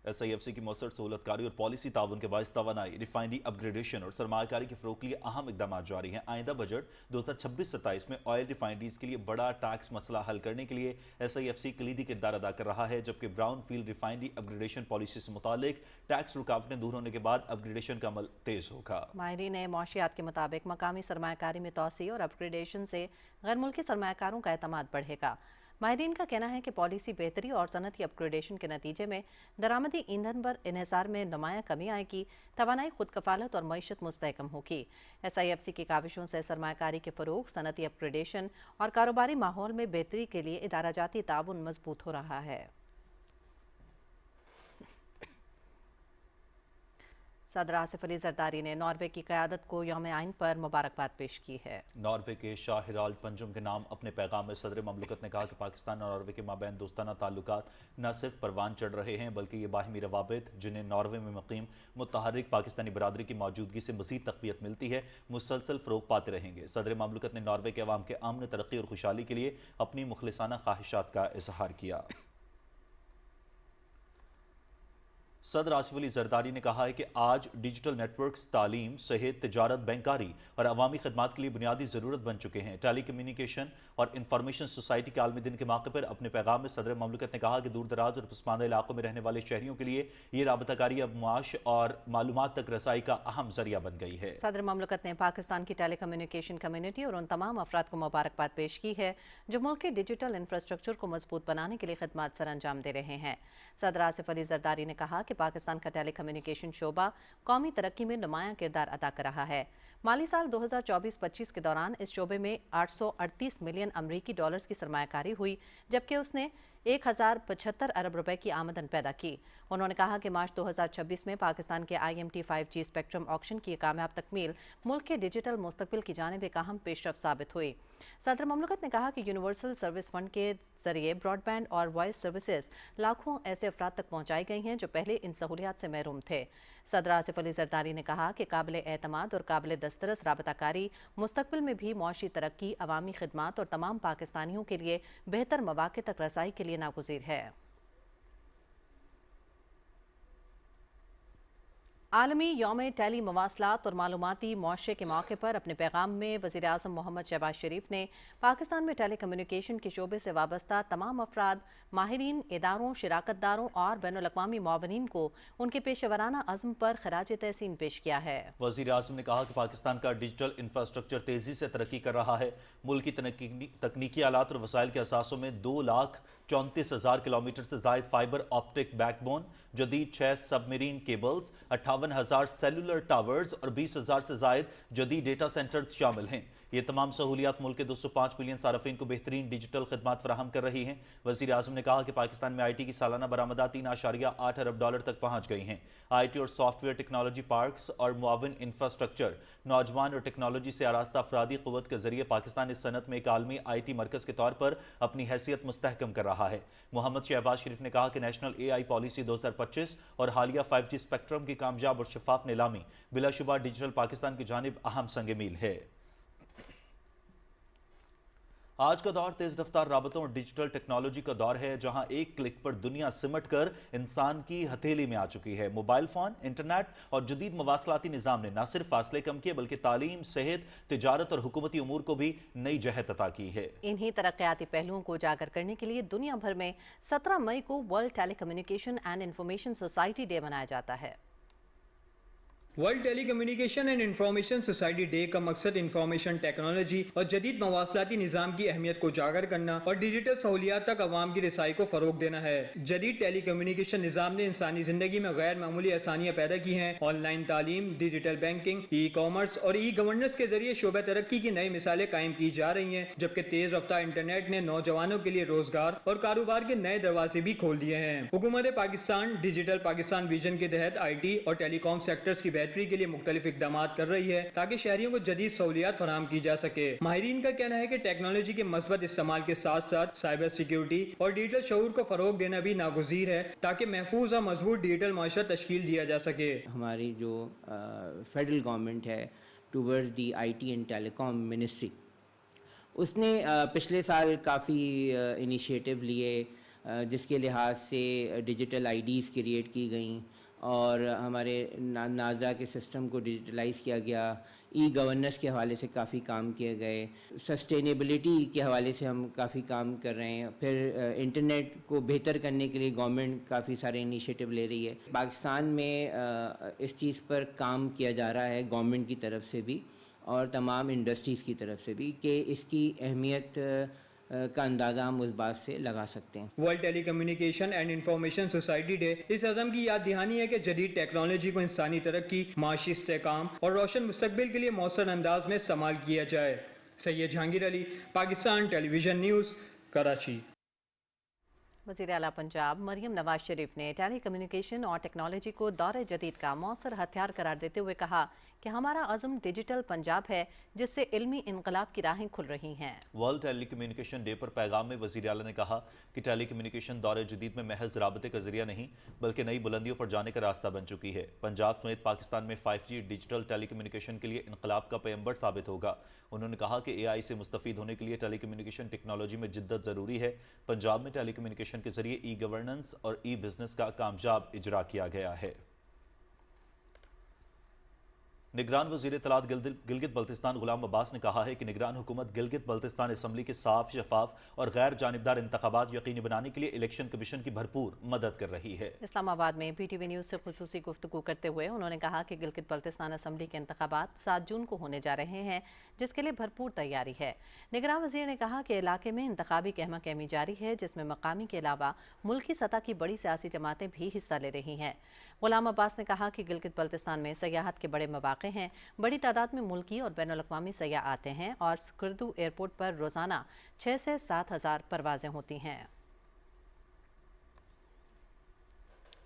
SIFC की मौसर सहूलतकारी और पॉलिसी ताउन के बायस तवानाई, रिफाइनरी अपग्रेडेशन और सरमायाकारी के फ़रोग़ के लिए अहम इक़दाम जारी हैं। आइंदा बजट 2026-27 में ऑयल रिफाइनरीज के लिए बड़ा टैक्स मसला हल करने के लिए SIFC कलीदी किरदार अदा कर रहा है, जबकि brown field refinery upgradation policy से मुतालिक टैक्स रुकावटें दूर होने के बाद अपग्रेडेशन का अमल तेज़ होगा। माहिरीन मौशियात के मुताबिक मकामी सरमायाकारी में तोसी और अपग्रेडेशन से गैर मुल्की सरमायाकारों का एतमाद बढ़ेगा। माहिरीन का कहना है कि पॉलिसी बेहतरी और सनती अपग्रेडेशन के नतीजे में दरामदी ईंधन पर इन्हिसार में नुमाया कमी आएगी, तवानाई खुद कफालत और मईशत मुस्तहकम होगी। SIFC की काविशों से सरमायाकारी के फ़रोग़, सनती अपग्रेडेशन और कारोबारी माहौल में बेहतरी के लिए इदारा जाती ताउन मजबूत हो रहा है। सदर आसिफ अली जरदारी ने नॉर्वे की क़यादत को यौम आइन पर मुबारकबाद पेश की है। नॉर्वे के शाह हिराल्ड पंजुम के नाम अपने पैगाम में सदर ममलकत ने कहा कि पाकिस्तान और नॉर्वे के माबैन दोस्ताना ताल्लुकात न सिर्फ परवान चढ़ रहे हैं बल्कि ये बाहमी रवाबित जिन्हें नॉर्वे में मुकीम मुतहर्रिक पाकिस्तानी बरादरी की मौजूदगी से मज़ीद तक़वियत मिलती है मुसलसल फ़रोग़ पाते रहेंगे। सदर ममलकत ने नॉर्वे के अवाम के अमन, तरक्की और खुशहाली के लिए अपनी मुखलिसाना ख्वाहिशात का इजहार किया। सदर आसिफ अली जरदारी ने कहा है कि आज डिजिटल नेटवर्क्स तालीम, सेहत, तिजारत, बैंकारी और अवामी खदमात के लिए बुनियादी ज़रूरत बन चुके हैं। टेली कम्युनिकेशन और इंफॉर्मेशन सोसाइटी के आलमी दिन के मौके पर अपने पैगाम में सदर ममलकत ने कहा कि दूर दराज और पसमानदा इलाकों में रहने वाले शहरियों के लिए ये राबताकारी अब मुआश और मालूमात तक रसाई का अहम जरिया बन गई है। सदर ममलकत ने पाकिस्तान की टेली कम्युनिकेशन कम्युनिटी और उन तमाम अफराद को मुबारकबाद पेश की है जो मुल्क के डिजिटल इंफ्रास्ट्रक्चर को मजबूत बनाने के लिए खदमात सर अंजाम दे रहे हैं। सदर आसिफ अली जरदारी ने कहा कि पाकिस्तान का टेली कम्युनिकेशन शोबा कौमी तरक्की में नुमायां किरदार अदा कर रहा है। माली साल 2024-25 के दौरान इस शोबे में 838 मिलियन अमरीकी डॉलर्स की सरमायाकारी हुई, जबकि उसने 1075 अरब रुपए की आमदन पैदा की। उन्होंने कहा कि मार्च 2026 में पाकिस्तान के IMT 5G स्पेक्ट्रम ऑक्शन की कामयाब तकमील मुल्क के डिजिटल मुस्तकबिल की जानिब एक अहम पेशरफ साबित हुई। सदर ममलकत ने कहा कि यूनिवर्सल सर्विस फंड के जरिए ब्रॉडबैंड और वॉइस सर्विसेज लाखों ऐसे अफराद तक पहुँचाई गई हैं जो पहले इन सहूलियात से महरूम थे। सदर आसिफ अली जरदारी ने कहा कि काबिल एतमाद और काबिल दस्तरस राबताकारी मुस्तकबिल में भी मुआशी तरक्की, अवामी खिदमात और तमाम पाकिस्तानियों के लिए बेहतर मौक़े तक रसाई के लिए नागुज़ीर है। आलमी यौम टेली मवासलात और मालूमाती मुआशरे के मौके पर अपने पैगाम में वज़ीर आज़म मोहम्मद शहबाज शरीफ ने पाकिस्तान में टेली कम्युनिकेशन के शोबे से वाबस्ता तमाम अफराद, माहिरीन, इदारों, शिराकतदारों और बैनुल अक़वामी मुआवनीन को उनके पेशेवराना अज़्म पर खराज तहसीन पेश किया है। वज़ीर आज़म ने कहा कि पाकिस्तान का डिजिटल इंफ्रास्ट्रक्चर तेज़ी से तरक्की कर रहा है। मुल्क की तकनीकी आलात और वसाइल के असासों में 2,34,000 किलोमीटर से ज़ायद फाइबर ऑप्टिक बैकबोन, जदीद 6 सबमरीन केबल्स, 58,000 सेलुलर टावर्स और 20,000 से ज़ायद जदीद डेटा सेंटर्स शामिल हैं। ये तमाम सहूलियात मुल्क के 205 मिलियन सार्फिन को बेहतरीन डिजिटल खदमात फराहम कर रही हैं। वज़ीर आज़म ने कहा कि पाकिस्तान में IT की सालाना बरामदात 3.8 अरब डॉलर तक पहुँच गई हैं। IT और सॉफ्टवेयर टेक्नोलॉजी पार्क्स और मुआविन इंफ्रास्ट्रक्चर, नौजवान और टेक्नोलॉजी से आरास्ता अफरादी क़ुव्वत के जरिए पाकिस्तान इस सनत में एक आलमी IT मरकज़ के तौर पर अपनी हैसियत मुस्तहकम कर रहा है। मोहम्मद शहबाज शरीफ ने कहा कि नेशनल AI पॉलिसी 2025 और हालिया 5G स्पेक्ट्रम की कामयाब और शफाफ नीलामी बिलाशुबा डिजिटल पाकिस्तान की जानिब अहम संग मील है। आज का दौर तेज रफ्तार राबतों और डिजिटल टेक्नोलॉजी का दौर है, जहां एक क्लिक पर दुनिया सिमट कर इंसान की हथेली में आ चुकी है। मोबाइल फोन, इंटरनेट और जदीद मवासलाती निज़ाम ने न सिर्फ फासले कम किए बल्कि तालीम, सेहत, तिजारत और हुकूमती उमूर को भी नई जहत अता की है। इन्हीं तरक्याती पहलुओं को उजागर करने के लिए दुनिया भर में 17 मई को world telecommunication and information society day मनाया जाता है। World telecommunication and information society day का मकसद इंफॉर्मेशन टेक्नोलॉजी और जदीद मवासलाती निज़ाम की अहमियत को उजागर करना और डिजिटल सहूलियात तक आवाम की रसाई को फ़रोग देना है। जदीद टेली कम्युनिकेशन निज़ाम ने इंसानी ज़िंदगी में गैर मामूली आसानियाँ पैदा की हैं। ऑनलाइन तालीम, डिजिटल बैंकिंग, ई-कॉमर्स और ई-गवर्नेंस के जरिए शोबे तरक्की की नई मिसालें कायम की जा रही हैं, जबकि तेज़ रफ्तार इंटरनेट ने नौजवानों के लिए रोज़गार और कारोबार के नए दरवाजे भी खोल दिए हैं। हुकूमत पाकिस्तान डिजिटल पाकिस्तान विजन के तहत IT और टेलीकॉम सेक्टर्स की बेहतरी के लिए मुख्तलिफ इक़दामात कर रही है ताकि शहरियों को जदीद सहूलियात फराहम की जा सके। माहिरीन का कहना है कि टेक्नोलॉजी के मस्बत इस्तेमाल के साथ साथ साइबर सिक्योरिटी और डिजिटल शऊर को फ़रोग देना भी नागुज़ीर है ताकि महफूज और मजबूत डिजिटल माशरा तश्कील दिया जा सके। हमारी जो फेडरल गवर्नमेंट है towards the IT and telecom ministry, उसने पिछले साल काफ़ी इनिशिएटिव लिए जिसके लिहाज से डिजिटल IDs क्रिएट की गई और हमारे नाजरा के सिस्टम को डिजिटलाइज़ किया गया। ई-गवर्नेंस के हवाले से काफ़ी काम किए गए। सस्टेनेबिलिटी के हवाले से हम काफ़ी काम कर रहे हैं। फिर इंटरनेट को बेहतर करने के लिए गवर्नमेंट काफ़ी सारे इनिशिएटिव ले रही है। पाकिस्तान में इस चीज़ पर काम किया जा रहा है गवर्नमेंट की तरफ से भी और तमाम इंडस्ट्रीज़ की तरफ से भी कि इसकी अहमियत का अंदाज़ा हम उस बात से लगा सकते हैं। World telecommunication and information society day इस अज़म की याद दहानी है कि जदीद टेक्नोलॉजी को इंसानी तरक्की, माशी इस्तेहकाम और रोशन मुस्तकबिल के लिए मौसर अंदाज में इस्तेमाल किया जाए। Syed Jahangir Ali, Pakistan television news, Karachi. वज़ीर आला पंजाब मरियम नवाज शरीफ ने टेली कम्युनिकेशन और टेक्नोलॉजी को दौर जदीद का मौसर हथियार करार देते हुए कहा कि हमारा अज़म डिजिटल पंजाब है, जिससे इल्मी इनकलाब की राहें खुल रही हैं। वर्ल्ड टेली कम्युनिकेशन डे पर पैगाम में वज़ीर आला ने कहा कि टेली कम्युनिकेशन दौर जदीद में महज राबते का जरिया नहीं बल्कि नई बुलंदियों पर जाने का रास्ता बन चुकी है। पंजाब समेत पाकिस्तान में 5G डिजिटल टेली कम्युनिकेशन के लिए इनकलाब का पैगंबर साबित होगा। उन्होंने कहा कि AI से मुस्तफ़ीद होने के लिए टेली कम्युनिकेशन टेक्नोलॉजी में जिद्दत ज़रूरी है। पंजाब में टेली कम्युनिकेशन के जरिए ई-गवर्नेंस और ई-बिज़नेस का कामयाब इजरा किया गया है। निगरान वज़ीर इत्तलात गिलगित बल्तिस्तान गुलाम अब्बास ने कहा है कि निगरान हुकूमत गिलगित बल्तिस्तान असम्बली के साफ, शफाफ और गैर जानिबदार इंतखाबात यकीनी बनाने के लिए इलेक्शन कमीशन की भरपूर मदद कर रही है। इस्लामाबाद में PTV न्यूज़ से खुसूसी गुफ्तगू करते हुए उन्होंने कहा कि गिलगित बल्तिस्तान असम्बली के इंतखाबात 7 जून को होने जा रहे हैं, जिसके लिए भरपूर तैयारी है। निगरान वज़ीर ने कहा कि इलाके में इंतखाबी कहमा कहमी जारी है, जिसमें मकामी के अलावा मुल्की सतह की बड़ी सियासी जमातें भी हिस्सा ले रही हैं। गुलाम अब्बास ने कहा कि गिलगित बल्तिस्तान में सयाहत के बड़े मौक़े हैं, बड़ी तादाद में मुल्की और बैनुल-अक़वामी सयाह आते हैं और स्कर्दू एयरपोर्ट पर रोज़ाना 6 से 7 हज़ार परवाज़ें होती हैं।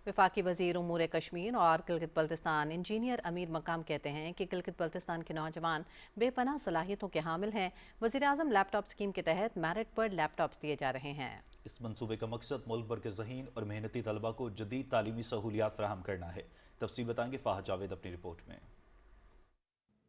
वफाकी वज़ीर उमूर कश्मीर और गिलगित बल्तिस्तान इंजीनियर अमीर मकाम कहते हैं कि गिलगित बल्तिस्तान के नौजवान बेपनाह सलाहियतों के हामिल हैं। वज़ीर-ए-आज़म लैपटॉप स्कीम के तहत मेरिट पर लैपटॉप्स दिए जा रहे हैं। इस मंसूबे का मकसद मुल्क भर के ज़हीन और मेहनती तलबा को जदीद तालीमी सहूलियात फराहम करना है। तफसील बताएंगे फाहद जावेद अपनी रिपोर्ट में।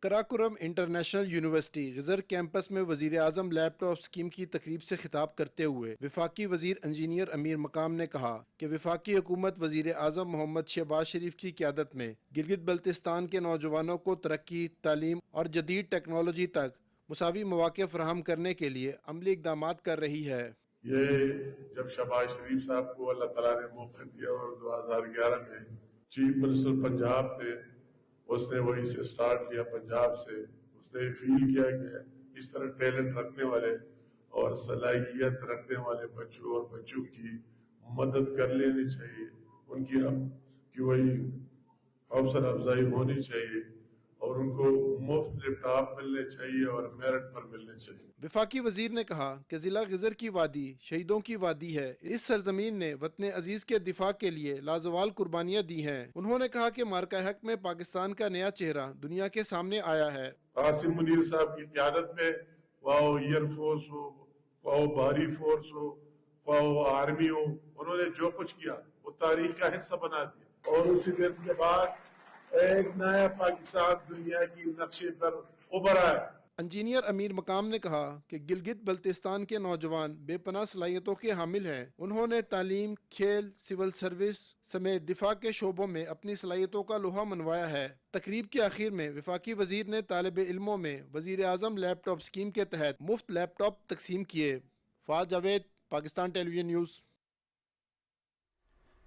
Karakoram international university geyser campus में वज़ीर आज़म लैपटॉप स्कीम की तकरीब से खिताब करते हुए वफाकी वज़ीर इंजीनियर अमीर मकाम ने कहा कि वफाकी हुकूमत वज़ीर आज़म मोहम्मद शहबाज शरीफ की क़यादत में गिलगित बल्तिस्तान के नौजवानों को तरक्की, तालीम और जदीद टेक्नोलॉजी तक मुसावी मौक़े फ़राहम करने के लिए अमली इक़दाम कर रही है। ये जब शहबाज शरीफ साहब को अल्लाह ताला ने मौका दिया और 2011 में चीफ मिनिस्टर पंजाब थे, उसने वहीं से स्टार्ट किया, पंजाब से। उसने फील किया कि इस तरह टैलेंट रखने वाले और सलाहियत रखने वाले बच्चों और बच्चों की मदद कर लेनी चाहिए, उनकी वही हौसला अफजाई होनी चाहिए और उनको मुफ्त लैपटॉप मिलने चाहिए और मेरिट पर मिलने चाहिए। वफाकी वजीर ने कहा कि जिला गिजर की वादी शहीदों की वादी है। इस सरजमीन ने वतन अजीज के दिफा के लिए लाजवाल कुर्बानियाँ दी हैं। उन्होंने कहा कि मार्का हक में पाकिस्तान का नया चेहरा दुनिया के सामने आया है। आसिम मुनीर साहब की क़यादत में वाओ एयरफोर्स हो, वाओ भारी फोर्स हो, वाओ आर्मी हो, उन्होंने जो कुछ किया वो तारीख का हिस्सा बना दिया और उसी दिन के बाद एक नया पाकिस्तान दुनिया की नक्शे पर उभरा है। इंजीनियर अमीर मकाम ने कहा कि गिलगित बल्तिस्तान के नौजवान बेपनाह सलाहियतों के हामिल हैं। उन्होंने तालीम, खेल, सिविल सर्विस समेत दिफा के शोबों में अपनी सलाहियतों का लोहा मनवाया है। तकरीब के आखिर में वफाकी वजीर ने तालिब इल्मों में वजीर आज़म लैपटॉप स्कीम के तहत मुफ्त लैपटॉप तकसीम किए। Faz Javed, Pakistan television news.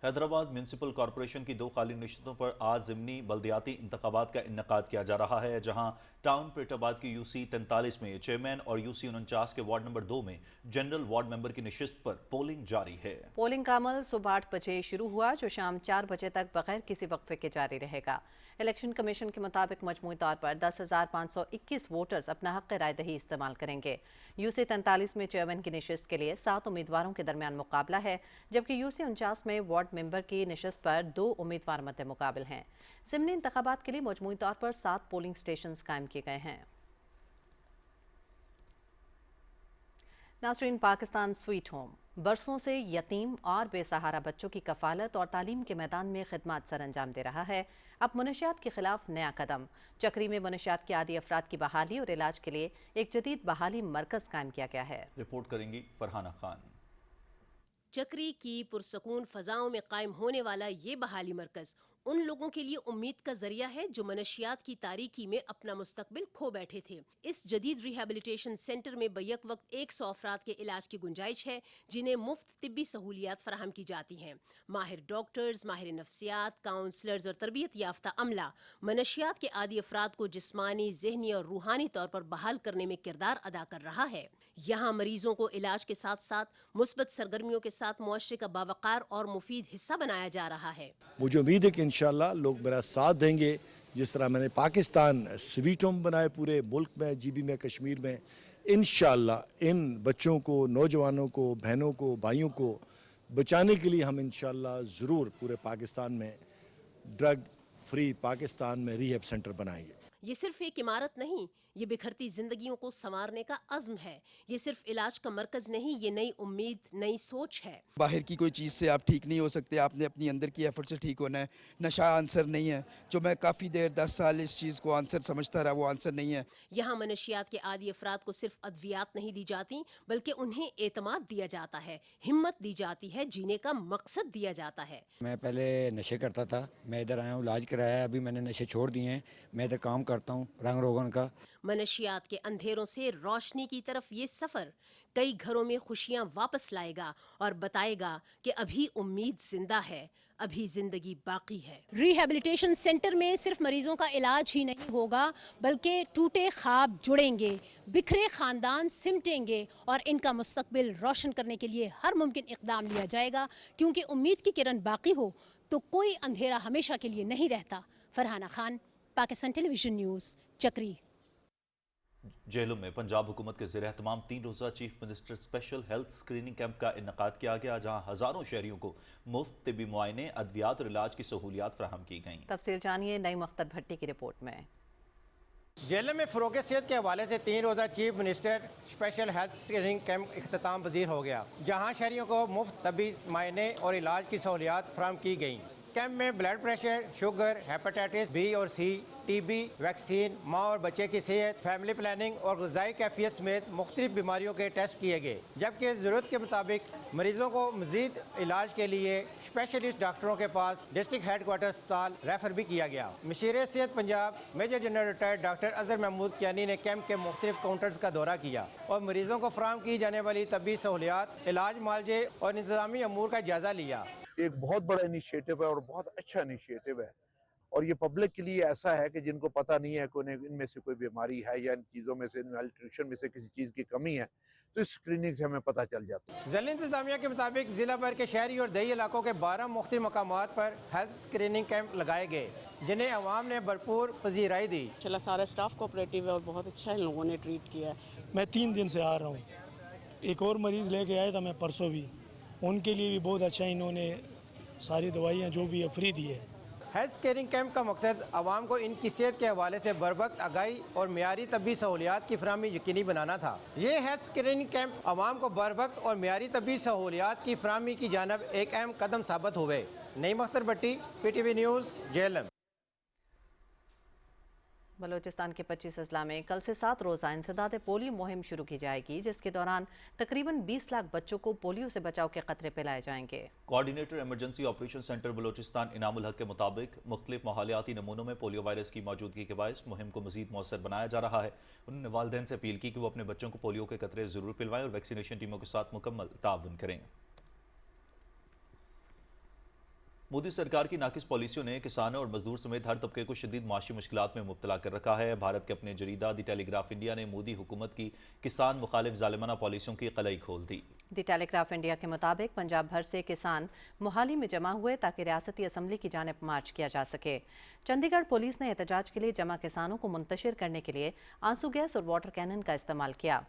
Hyderabad municipal corporation की 2 खाली नशिस्तों पर आज ज़िमनी बल्दियाती इंतखाबात का इन्नकाद किया जा रहा है, जहां टाउन पेटाबाद की UC 43 में चेयरमैन और UC 49 के वार्ड नंबर 2 में जनरल वार्ड मेंबर की नशिस्त पर पोलिंग जारी है। पोलिंग का अमल सुबह 8 बजे शुरू हुआ, जो शाम 4 बजे तक बगैर किसी वक्फे के जारी रहेगा। इलेक्शन कमीशन के मुताबिक मजमूई तौर पर 10,521 वोटर्स अपना हक़ राय दही इस्तेमाल करेंगे। UC 43 में चेयरमैन की नशिस्त के लिए 7 उम्मीदवारों के दरमियान मुकाबला है, जबकि UC 49 में वार्ड मेंबर की नशिस्त पर 2 उम्मीदवार मद्दे मुकाबिल हैं। ज़िमनी इंतखाबात के लिए मजमूई तौर पर 7 पोलिंग स्टेशन कायम किए गए हैं। नाज़रीन, पाकिस्तान स्वीट होम बरसों से यतीम और बेसहारा बच्चों की कफालत और तालीम के मैदान में खिदमत सर अंजाम दे रहा है। अब मुनशियात के खिलाफ नया कदम। चक्री में मुनशियात के आदी अफराद की बहाली और इलाज के लिए एक जदीद बहाली मरकज कायम किया गया है। रिपोर्ट करेंगी फरहाना खान। चक्री की पुरसकून फ़ज़ाओं में कायम होने वाला ये बहाली मरकज़ उन लोगों के लिए उम्मीद का जरिया है जो मनशियात की तारीकी में अपना मुस्तकबिल खो बैठे थे। इस जदीद रिहेबिलिटेशन सेंटर में बैक वक्त 100 अफराद के इलाज की गुंजाइश है, जिन्हें मुफ्त तिब्बी सहूलियात फराहम की जाती हैं। माहिर डॉक्टर्स, माहिर नफ्सियात, काउंसलर्स और तरबियत याफ्ता अमला मनशियात के आदी अफराद को जिस्मानी, ज़हनी और रूहानी तौर पर बहाल करने में किरदार अदा कर रहा है। यहाँ मरीजों को इलाज के साथ साथ मुस्बत सरगर्मियों के साथ मुआशरे का बावकार और मुफीद हिस्सा बनाया जा रहा है। मुझे उम्मीद है कि इंशाअल्लाह लोग मेरा साथ देंगे। जिस तरह मैंने पाकिस्तान स्वीट होम बनाए पूरे मुल्क में, GB में, कश्मीर में, इंशाअल्लाह इन बच्चों को, नौजवानों को, बहनों को, भाइयों को बचाने के लिए हम इंशाल्लाह ज़रूर पूरे पाकिस्तान में ड्रग फ्री पाकिस्तान में रिहैब सेंटर बनाएंगे। ये सिर्फ एक इमारत नहीं, ये बिखरती जिंदगियों को संवारने का अज़्म है। ये सिर्फ इलाज का मरकज नहीं, ये नई उम्मीद, नई सोच है। बाहर की कोई चीज़ से आप ठीक नहीं हो सकते, आपने अपनी अंदर की एफर्ट से ठीक होना है। नशा आंसर नहीं है, जो मैं काफ़ी देर 10 साल इस चीज़ को आंसर समझता रहा, वो आंसर नहीं है। यहाँ मनशियात के आदी अफराद को सिर्फ अद्वियात नहीं दी जाती, बल्कि उन्हें एतमाद दिया जाता है, हिम्मत दी जाती है, जीने का मकसद दिया जाता है। मैं पहले नशे करता था, मैं इधर आया हूँ, इलाज कराया, अभी मैंने नशे छोड़ दिए हैं, मैं इधर काम करता हूँ रंग रोगन का। मनशियात के अंधेरों से रोशनी की तरफ ये सफर कई घरों में खुशियां वापस लाएगा और बताएगा कि अभी उम्मीद जिंदा है, अभी जिंदगी बाकी है। रिहैबिलिटेशन सेंटर में सिर्फ मरीजों का इलाज ही नहीं होगा, बल्कि टूटे ख्वाब जुड़ेंगे, बिखरे खानदान सिमटेंगे और इनका मुस्तकबिल रोशन करने के लिए हर मुमकिन इक़दाम लिया जाएगा, क्योंकि उम्मीद की किरण बाकी हो तो कोई अंधेरा हमेशा के लिए नहीं रहता। फरहाना खान, पाकिस्तान टेलीविजन न्यूज़, चक्री। जेलों में पंजाब हुकूमत के ज़ेर एहतमाम 3 रोज़ा chief minister special health screening camp का इन्नकाद किया गया, जहां हज़ारों शहरियों को मुफ्त तिब्बी मुआयने, अद्वियात और इलाज की सहूलियात फराहम की गईं। तफसील जानिए नई मुख्तर भट्टी की रिपोर्ट में। जेलों में फ़रोग़ सेहत के हवाले से 3 रोज़ा chief minister special health screening camp इख्तिताम पज़ीर हो गया, जहाँ शहरियों को मुफ्त तबी मुआयने और इलाज की सहूलियात फराहम की गईं। कैंप में blood pressure, sugar, hepatitis B और सी, टीबी, वैक्सीन, माँ और बच्चे की सेहत, फैमिली प्लानिंग और ग़िज़ाई कैफियत समेत मुख्तलिफ बीमारियों के टेस्ट किए गए, जबकि ज़रूरत के मुताबिक मरीज़ों को मज़ीद इलाज के लिए स्पेशलिस्ट डॉक्टरों के पास डिस्ट्रिक्ट हेड क्वार्टर अस्पताल रेफर भी किया गया। मशीर सेहत Punjab major general retired doctor Azhar Mahmood Kiyani ने कैंप के मुख्तलिफ काउंटर्स का दौरा किया और मरीज़ों को फराहम की जाने वाली तबी सहूलियात, इलाज मुआवजे और इंतज़ामी अमूर का जायज़ा लिया। एक बहुत बड़ा इनिशिएटिव है और बहुत अच्छा इनिशिएटिव है, और ये पब्लिक के लिए ऐसा है कि जिनको पता नहीं है कि उन्हें इनमें से कोई बीमारी है या इन चीज़ों में से, न्यूट्रिशन में से किसी चीज़ की कमी है, तो इस स्क्रीनिंग से हमें पता चल जाता है। ज़िला इंतज़ामिया के मुताबिक ज़िला भर के शहरी और दही इलाकों के 12 मुख्तलिफ मकामात पर हेल्थ स्क्रीनिंग कैंप लगाए गए, जिन्हें अवाम ने भरपूर पजीराई दी। चला सारा स्टाफ कोऑपरेटिव है और बहुत अच्छा इन लोगों ने ट्रीट किया है। मैं 3 दिन से आ रहा हूँ, एक और मरीज़ लेके आया था मैं परसों भी, उनके लिए भी बहुत अच्छा इन्होंने सारी दवाइयाँ जो भी है फ्री दी है। हेल्थ स्क्रीनिंग कैंप का मकसद आवाम को इनकी सेहत के हवाले से बरवक्त आगाही और मियारी तबी सहूलियात की फराहमी यकीनी बनाना था। ये हेल्थ स्क्रीनिंग कैंप आवाम को बरवक्त और मियारी तबी सहूलियात की फराहमी की जानब एक अहम कदम साबित हुए। नई मुख्तर भट्टी, PTV न्यूज़, जेएलएम। बलूचिस्तान के 25 अजला में कल से 7 रोज़ा इंसदाद पोलियो मुहिम शुरू की जाएगी, जिसके दौरान तकरीबन 20 लाख बच्चों को पोलियो से बचाव के खतरे पिलाए जाएंगे। Coordinator emergency operation centre Balochistan Inamul हक के मुताबिक मुख्तलिफ माहौलियाती नमूनों में पोलियो वायरस की मौजूदगी के बायस मुहिम को मजीद मौसर बनाया जा रहा है। उन्होंने वालिदैन से अपील की कि वो अपने बच्चों को पोलियो के खतरे ज़रूर पिलवाएं और वैक्सीनेशन टीमों के साथ मुकम्मल ताउन करें। मोदी सरकार की नाकिस पॉलिसियों ने किसानों और मजदूर समेत हर तबके को शदीद माशी मुश्किलात में मुब्तला कर रखा है। भारत के अपने जरीदा दी टेलीग्राफ इंडिया ने मोदी हुकूमत की किसान मुखालिफ जालिमाना पॉलिसियों की कलई खोल दी। दी टेलीग्राफ इंडिया के मुताबिक पंजाब भर से किसान मोहाली में जमा हुए ताकि रियासती असम्बली की जानिब मार्च किया जा सके। चंडीगढ़ पुलिस ने एहतजाज के लिए जमा किसानों को मुंतशिर करने के लिए आंसू गैस और वाटर कैनन का इस्तेमाल किया।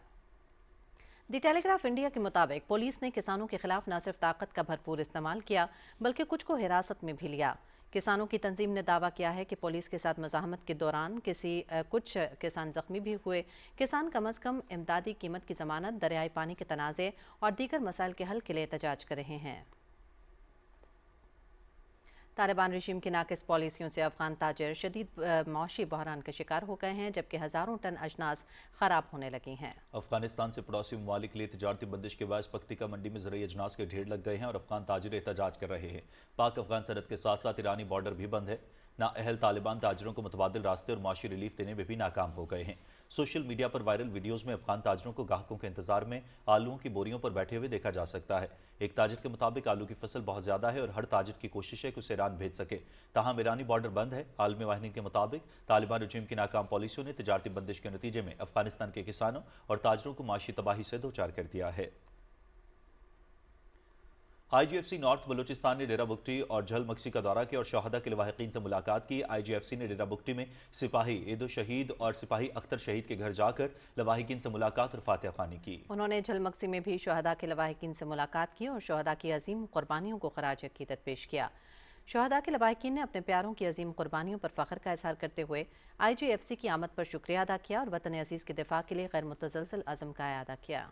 दी टेलीग्राफ इंडिया के मुताबिक पुलिस ने किसानों के खिलाफ न सिर्फ ताकत का भरपूर इस्तेमाल किया, बल्कि कुछ को हिरासत में भी लिया। किसानों की तंजीम ने दावा किया है कि पुलिस के साथ मज़ाहमत के दौरान कुछ किसान जख्मी भी हुए। किसान कम अज़ कम इमदादी कीमत की ज़मानत, दरियाई पानी के तनाज़े और दीगर मसाइल के हल के लिए एहतजाज कर रहे हैं। तालिबान रजीम की नाकिस पॉलिसियों से अफगान ताजिर शदीद मौशी बहरान के शिकार हो गए हैं, जबकि हज़ारों टन अजनास ख़राब होने लगी हैं। अफगानिस्तान से पड़ोसी ममालिक के लिए तिजारती बंदिश के बायस पख्तिका मंडी में ज़रूरी अजनास के ढेर लग गए हैं और अफगान ताजिर एहतजाज कर रहे हैं। पाक अफगान सरहद के साथ साथ ईरानी बॉर्डर भी बंद है। नाअहल तालिबान ताजिरों को मुतबादिल रास्ते और माशी रिलीफ देने में भी नाकाम हो गए हैं। सोशल मीडिया पर वायरल वीडियोज़ में अफगान ताजिरों को ग्राहकों के इंतजार में आलूओं की बोरियों पर बैठे हुए देखा जा सकता है। एक ताजिर के मुताबिक आलू की फसल बहुत ज़्यादा है और हर ताजिर की कोशिश है कि उसे ईरान भेज सके, ताहम ईरानी बॉर्डर बंद है। आलमी वाहिनी के मुताबिक तालिबान रजीम की नाकाम पॉलिसियों ने तिजारती बंदिश के नतीजे में अफगानिस्तान के किसानों और ताजिरों को माशी तबाही से दो चार कर दिया है। IGFC नॉर्थ बलूचिस्तान ने डेरा बुगटी और झल मक्सी का दौरा किया और शहादा के लवाहिकीन से मुलाकात की। IGFC ने डेरा बुगटी में सिपाही ईदो शहीद और सिपाही अख्तर शहीद के घर जाकर लवाहिकीन से मुलाकात और फातिहा ख्वानी की। उन्होंने झल मक्सी में भी शहादा के लवाहिकीन से मुलाकात की और शहादा की अजीम कुर्बानियों को खराज अकीदत पेश किया। शहादा के लवाहिकीन ने अपने प्यारों की अजीम कुर्बानियों पर फख्र का इजहार करते हुए IGFC की आमद पर शुक्रिया अदा किया और वतन अजीज के दिफा के लिए गैर मुतसलसल अज़म का अदा किया।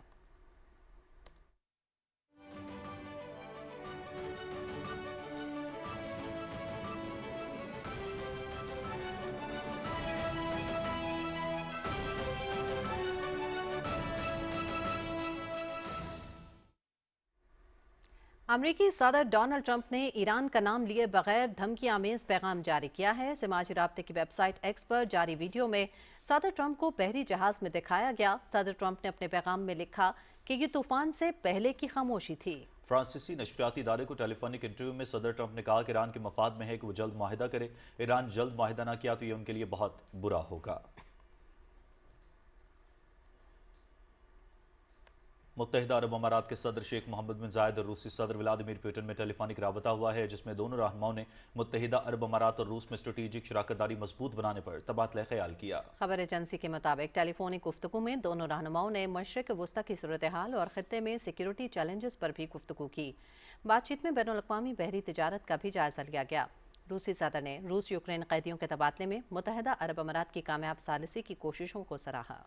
अमरीकी सदर डोनाल्ड ट्रंप ने ईरान का नाम लिए बगैर धमकी आमेज पैगाम जारी किया है। समाजी राब्ते की वेबसाइट एक्स पर जारी वीडियो में सदर ट्रंप को बहरी जहाज में दिखाया गया। सदर ट्रंप ने अपने पैगाम में लिखा कि ये तूफान से पहले की खामोशी थी। फ्रांसीसी नशरियाती इदारे को टेलीफोनिक इंटरव्यू में सदर ट्रंप ने कहा कि ईरान के मफाद में है कि वो जल्द मुआहिदा करे। ईरान जल्द मुआहिदा ना किया तो ये उनके लिए बहुत बुरा होगा। मुत्तहिदा अरब अमारात के सदर शेख मोहम्मद बिन जायद और रूसी सदर व्लादिमीर पुतिन में टेलीफोनिक राबता हुआ है, जिसमें दोनों रहनुमाओं ने मुत्तहिदा अरब अमारात और रूस में स्ट्रेटेजिक शराकतदारी मजबूत बनाने पर तबादला ख्याल किया। खबर एजेंसी के मुताबिक टेलीफोनिक गुफ्तगू में दोनों रहनुमाओं ने मशरिक वस्ता की सूरत हाल और खत्ते में सिक्योरिटी चैलेंजेस पर भी गुफ्तगू की। बातचीत में बैनुल अक़वामी बहरी तिजारत का भी जायजा लिया गया। रूसी सदर ने रूस यूक्रेन कैदियों के तबादले में मुत्तहिदा अरब अमारात की कामयाब सालिसी की कोशिशों को सराहा।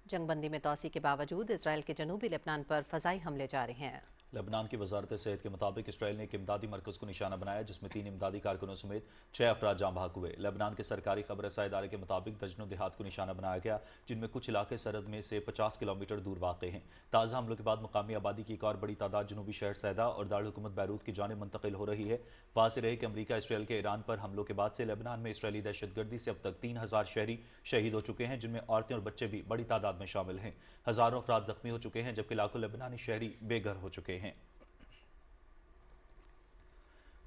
जंगबंदी में तोसी के बावजूद इसराइल के जनूबी लेबनान पर फजाई हमले जारी हैं। लेबनान की वजारत सेहत के मुताबिक इसराइल ने एक इमदादी मरकज़ को निशाना बनाया, जिसमें 3 इमदादी कारकुनों समेत 6 अफराद जाँ बहक हुए। लेबनान के सरकारी खबर रसाई इदारे के मुताबिक दर्जनों देहात को निशाना बनाया गया, जिनमें कुछ इलाके सरहद में से 50 किलोमीटर दूर वाक़ हैं। ताज़ा हमलों के बाद मुकामी आबादी की एक और बड़ी तादाद जनूबी शहर सैदा और दारुल-हुकूमत बैरूत की जानिब मुंतकिल हो रही है। वाज़ेह रहे कि अमरीका इसराइल के ईरान पर हमलों के बाद से लेबनान में इसराइली दहशतगर्दी से अब तक 3000 शहरी शहीद हो चुके हैं, जिनमें औरतें और बच्चे भी बड़ी तादाद में शामिल हैं। हज़ारों अफराद जख्मी हो चुके हैं, जबकि लाखों लेबनानी शहरी बेघर हो चुके हैं।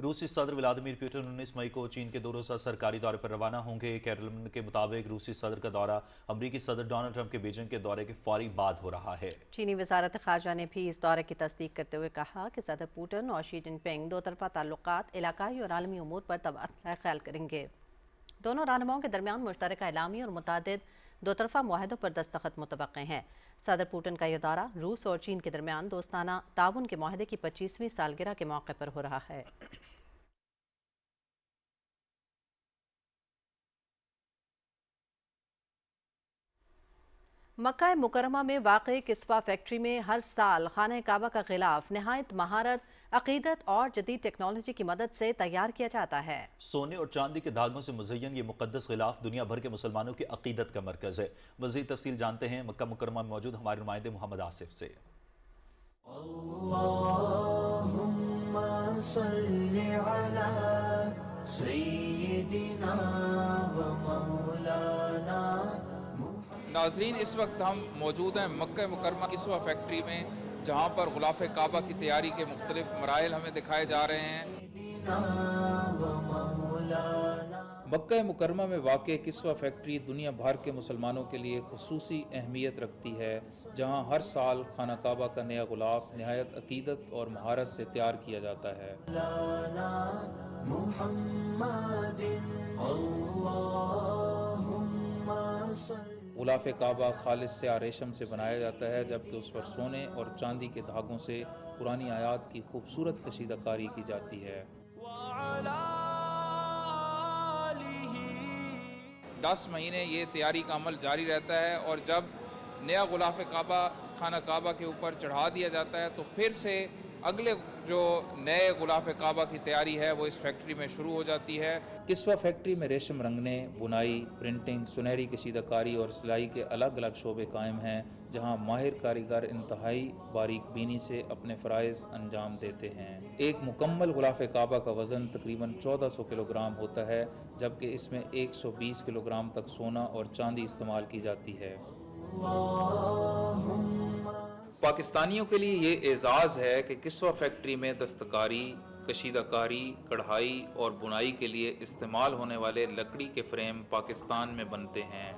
रूसी सदर व्लादिमीर पुतिन 19 मई को चीन के 2 रोज़ा सरकारी दौरे पर रवाना होंगे। केरल के मुताबिक रूसी सदर का दौरा अमरीकी सदर डोनाल्ड ट्रंप के बीजिंग के दौरे के फौरी बाद हो रहा है। चीनी वजारत खारजा ने भी इस दौरे की तस्दीक करते हुए कहा कि सदर पुतिन और शी जिनपिंग दो तरफा ताल्लुकात, इलाकाई और आलमी उमूर पर तबादला ख्याल करेंगे। दोनों रहनुमाओं के दरमियान मुश्तरका एलामी और मुतादिद दो तरफा मुआहदों पर दस्तखत मुतवक्के हैं। सदर पुतिन का यह दौरा रूस और चीन के दरमियान दोस्ताना ताउन के मुआहदे की 25वीं सालगिरह के मौके पर हो रहा है। मक्का मुकरमा में वाक़ई किस्वा फैक्ट्री में हर साल खाना काबा का गिलाफ नहायत महारत, अकीदत और जदीद टेक्नोलॉजी की मदद से तैयार किया जाता है। सोने और चांदी के धागों से मुज़य्यन ये मुक़द्दस गिलाफ दुनिया भर के मुसलमानों की अकीदत का मरकज़ है। मज़ीद तफसील जानते हैं मक्का मुकरमा में मौजूद हमारे नुमाइंदे मोहम्मद आसिफ से। नाज़रीन, इस वक्त हम मौजूद हैं मक्का मुकरमा किस्वा फैक्ट्री में, जहाँ पर गुलाफ़े काबा की तैयारी के मुख्तलिफ मराइल हमें दिखाए जा रहे हैं। मक्का मुकरमा में वाक़े किस्वा फैक्ट्री दुनिया भर के मुसलमानों के लिए खुसूसी अहमियत रखती है, जहाँ हर साल खाना काबा का नया गुलाफ नहायत अकीदत और महारत से तैयार किया जाता है। गुलाफ काबा खालिस स्याह रेशम से बनाया जाता है, जबकि उस पर सोने और चांदी के धागों से पुरानी आयात की खूबसूरत कशीदाकारी की जाती है। 10 महीने ये तैयारी का अमल जारी रहता है और जब नया गुलाफ काबा खाना काबा के ऊपर चढ़ा दिया जाता है तो फिर से अगले जो नए गुलाफ काबा की तैयारी है वो इस फैक्ट्री में शुरू हो जाती है। किस्वा फैक्ट्री में रेशम रंगने, बुनाई, प्रिंटिंग, सुनहरी कशीदाकारी और सिलाई के अलग अलग शोबे कायम हैं, जहां माहिर कारीगर इंतहाई बारीक बीनी से अपने फ़राइज़ अंजाम देते हैं। एक मुकम्मल गुलाफ काबा का वज़न तकरीबन 1400 किलोग्राम होता है, जबकि इसमें 120 किलोग्राम तक सोना और चांदी इस्तेमाल की जाती है। पाकिस्तानियों के लिए ये एजाज़ है कि किस्वा फैक्ट्री में दस्तकारी, कशीदाकारी, कढ़ाई और बुनाई के लिए इस्तेमाल होने वाले लकड़ी के फ्रेम पाकिस्तान में बनते हैं।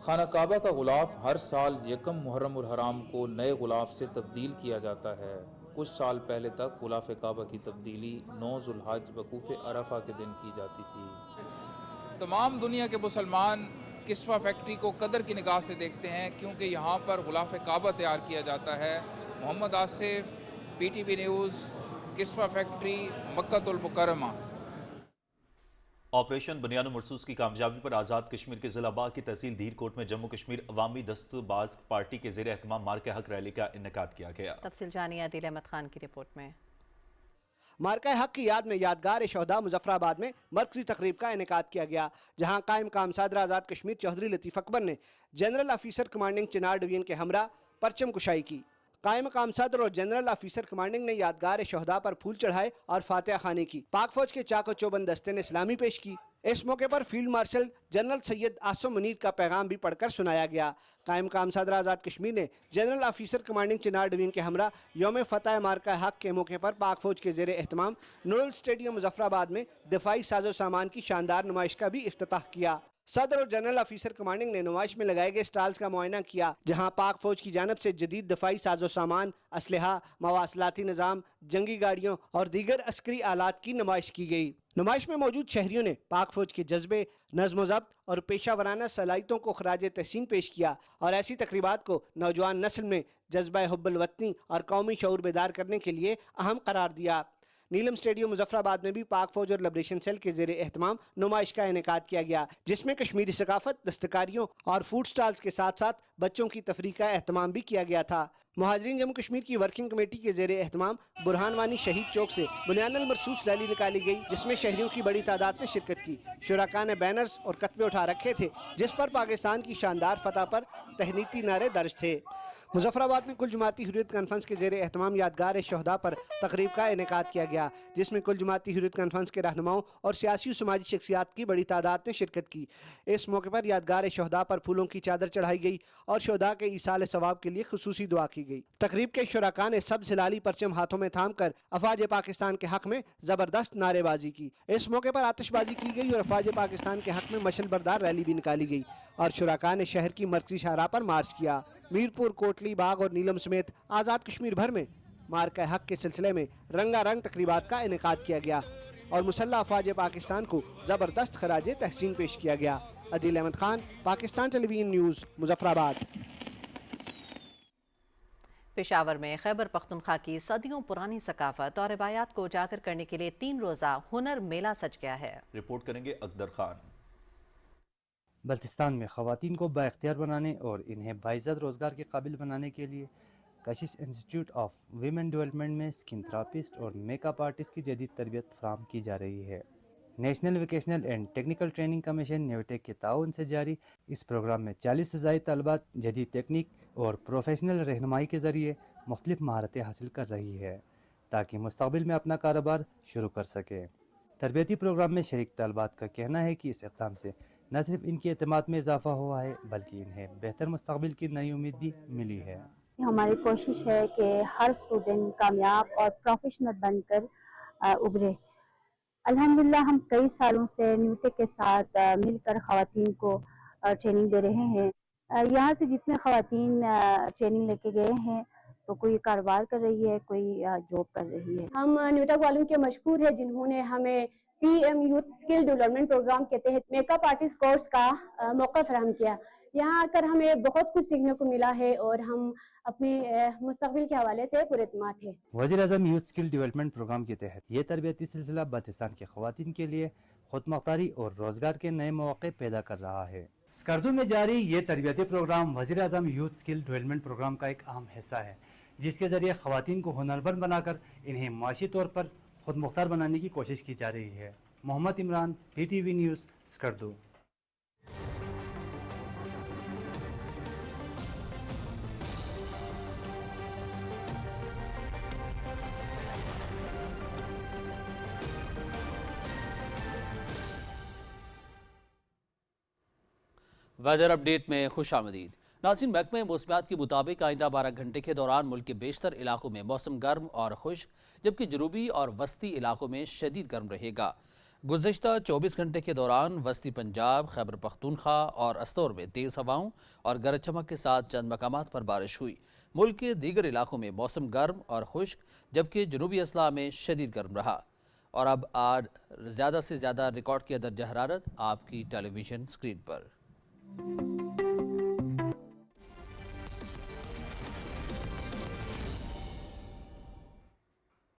خانہ کعبہ کا غلاف ہر سال یکم محرم الحرام کو نئے غلاف سے تبدیل کیا جاتا ہے۔ کچھ سال پہلے تک غلاف کعبہ کی تبدیلی 9 ذو الحج وقوف عرفہ کے دن کی جاتی تھی۔ تمام دنیا کے مسلمان کسوہ فیکٹری کو قدر کی نگاہ سے دیکھتے ہیں کیونکہ یہاں پر غلاف کعبہ تیار کیا جاتا ہے۔ محمد آصف، PTV نیوز، کسوہ فیکٹری، مکہ المکرمہ۔ آپریشن بنیان مرصوص کی کامیابی پر آزاد کشمیر کے ضلع باغ کی تحصیل دھیر کوٹ میں جموں کشمیر عوامی دست باز پارٹی کے زیر اہتمام مارکہ حق ریلی کا انعقاد کیا گیا۔ تفصیل جانیے عادل احمد خان کی رپورٹ میں۔ مارکہ حق کی یاد میں یادگار شہداء مظفر آباد میں مرکزی تقریب کا انعقاد کیا گیا، جہاں قائم مقام صدر آزاد کشمیر چودھری لطیف اکبر نے جنرل آفیسر کمانڈنگ چنار ڈویژن کے ہمراہ پرچم کشائی کی۔ قائم مقام صدر اور جنرل آفیسر کمانڈنگ نے یادگار شہداء پر پھول چڑھائے اور فاتحہ خوانی کی۔ پاک فوج کے چاق و چوبند دستے نے سلامی پیش کی۔ اس موقع پر فیلڈ مارشل جنرل سید آصم منیر کا پیغام بھی پڑھ کر سنایا گیا۔ قائم مقام صدر آزاد کشمیر نے جنرل آفیسر کمانڈنگ چنار ڈویژن کے ہمراہ یوم فتح مارکہ حق کے موقع پر پاک فوج کے زیر اہتمام نورل اسٹیڈیم مظفر آباد میں دفاعی ساز و سامان کی شاندار نمائش کا بھی افتتاح کیا۔ صدر اور جنرل آفیسر کمانڈنگ نے نمائش میں لگائے گئے سٹالز کا معائنہ کیا، جہاں پاک فوج کی جانب سے جدید دفاعی ساز و سامان، اسلحہ، مواصلاتی نظام، جنگی گاڑیوں اور دیگر عسکری آلات کی نمائش کی گئی۔ نمائش میں موجود شہریوں نے پاک فوج کے جذبے، نظم و ضبط اور پیشہ ورانہ صلاحیتوں کو خراج تحسین پیش کیا اور ایسی تقریبات کو نوجوان نسل میں جذبہ حب الوطنی اور قومی شعور بیدار کرنے کے لیے اہم قرار دیا۔ نیلم اسٹیڈیم مظفر آباد میں بھی پاک فوج اور لبریشن سیل کے زیر اہتمام نمائش کا انعقاد کیا گیا، جس میں کشمیری ثقافت، دستکاریوں اور فوڈ سٹالز کے ساتھ ساتھ بچوں کی تفریح کا اہتمام بھی کیا گیا تھا۔ مہاجرین جموں کشمیر کی ورکنگ کمیٹی کے زیر اہتمام برہان وانی شہید چوک سے بنیان المرصوص ریلی نکالی گئی، جس میں شہریوں کی بڑی تعداد نے شرکت کی۔ شرکاء نے بینرز اور کتبے اٹھا رکھے تھے جس پر پاکستان کی شاندار فتح پر تہنیتی نعرے درج تھے۔ مظفر آباد میں کل جماعتی حریت کانفرنس کے زیر اہتمام یادگار شہداء پر تقریب کا انعقاد کیا گیا، جس میں کل جماعتی حریت کانفرنس کے رہنماؤں اور سیاسی و سماجی شخصیات کی بڑی تعداد نے شرکت کی۔ اس موقع پر یادگار شہداء پر پھولوں کی چادر چڑھائی گئی اور شہداء کے ایصال ثواب کے لیے خصوصی دعا کی گئی۔ تقریب کے شرکاء نے سبز ہلالی پرچم ہاتھوں میں تھام کر افواج پاکستان کے حق میں زبردست نعرے بازی کی۔ اس موقع پر آتش بازی کی گئی اور افواج پاکستان کے حق میں مشعل بردار ریلی بھی نکالی گئی اور شرکاء نے شہر کی مرکزی شاہراہ پر مارچ کیا۔ میرپور، کوٹلی باغ اور نیلم سمیت آزاد کشمیر بھر میں مارکہ حق کے سلسلے میں رنگا رنگ تقریبات کا انعقاد کیا گیا اور مسلح افواج پاکستان کو زبردست خراج تحسین پیش کیا گیا۔ عادل احمد خان، پاکستان ٹیلی ویژن نیوز، مظفر آباد۔ پشاور میں خیبر پختونخوا کی صدیوں پرانی ثقافت اور روایات کو اجاگر کرنے کے لیے 3 روزہ ہنر میلہ سج گیا ہے۔ رپورٹ کریں گے اکدر خان۔ بلتستان میں خواتین کو بااختیار بنانے اور انہیں باعزت روزگار کے قابل بنانے کے لیے کشش انسٹیٹیوٹ آف ویمن ڈیولپمنٹ میں اسکن تھراپسٹ اور میک اپ آرٹسٹ کی جدید تربیت فراہم کی جا رہی ہے۔ National vocational and technical training commission NAVTTC کے تعاون سے جاری اس پروگرام میں 40 سے زائد طالبات جدید تکنیک اور پروفیشنل رہنمائی کے ذریعے مختلف مہارتیں حاصل کر رہی ہے تاکہ مستقبل میں اپنا کاروبار شروع کر سکے۔ تربیتی پروگرام میں شریک طالبات کا کہنا ہے کہ اس اقدام سے نہ صرف ان کے اعتماد میں اضافہ ہوا ہے بلکہ انہیں بہتر مستقبل کی نئی امید بھی ملی ہے۔ ہماری کوشش ہے کہ ہر اسٹوڈنٹ کامیاب اور پروفیشنل بن کر ابھرے۔ الحمدللہ ہم کئی سالوں سے نیوٹیک کے ساتھ مل کر خواتین کو ٹریننگ دے رہے ہیں۔ یہاں سے جتنے خواتین ٹریننگ لے کے گئے ہیں تو کوئی کاروبار کر رہی ہے، کوئی جاب کر رہی ہے۔ ہم نیوٹیک والوں کے مشکور ہیں جنہوں نے ہمیں PM youth skill development program کے تحت میک اپ آرٹسٹ کورس کا موقع فراہم کیا۔ یہاں آ کر ہمیں بہت کچھ سیکھنے کو ملا ہے اور ہم اپنے مستقبل کے حوالے سے پر اعتماد ہیں۔ وزیر اعظم یوتھ اسکل ڈیولپمنٹ پروگرام کے تحت یہ تربیتی سلسلہ بلتستان کے خواتین کے لیے خود مختاری اور روزگار کے نئے مواقع پیدا کر رہا ہے۔ اسکردو میں جاری یہ تربیتی پروگرام وزیر اعظم یوتھ اسکل ڈیولپمنٹ پروگرام کا ایک اہم حصہ ہے، جس کے ذریعے خواتین کو ہنرمند بنا کر انہیں معاشی طور پر خود مختار بنانے کی کوشش کی جا رہی ہے۔ Muhammad Imran, PTV news, Skardu. Weather update میں خوش آمدید۔ ناظرین، محکمہ موسمیات کے مطابق آئندہ 12 گھنٹے کے دوران ملک کے بیشتر علاقوں میں موسم گرم اور خشک جبکہ جنوبی اور وسطی علاقوں میں شدید گرم رہے گا۔ गुज़श्ता 24 घंटे के दौरान वस्ती पंजाब, खैबर पख्तूनख्वा और अस्तौर में तेज़ हवाओं और गरज चमक के साथ चंद मकामात पर बारिश हुई। मुल्क के दीगर इलाकों में मौसम गर्म और खुश्क, जबकि जनूबी अजला में शदीद गर्म रहा। और अब आज ज़्यादा से ज़्यादा रिकॉर्ड किया दर्जा हरारत आपकी टेलीविज़न स्क्रीन पर।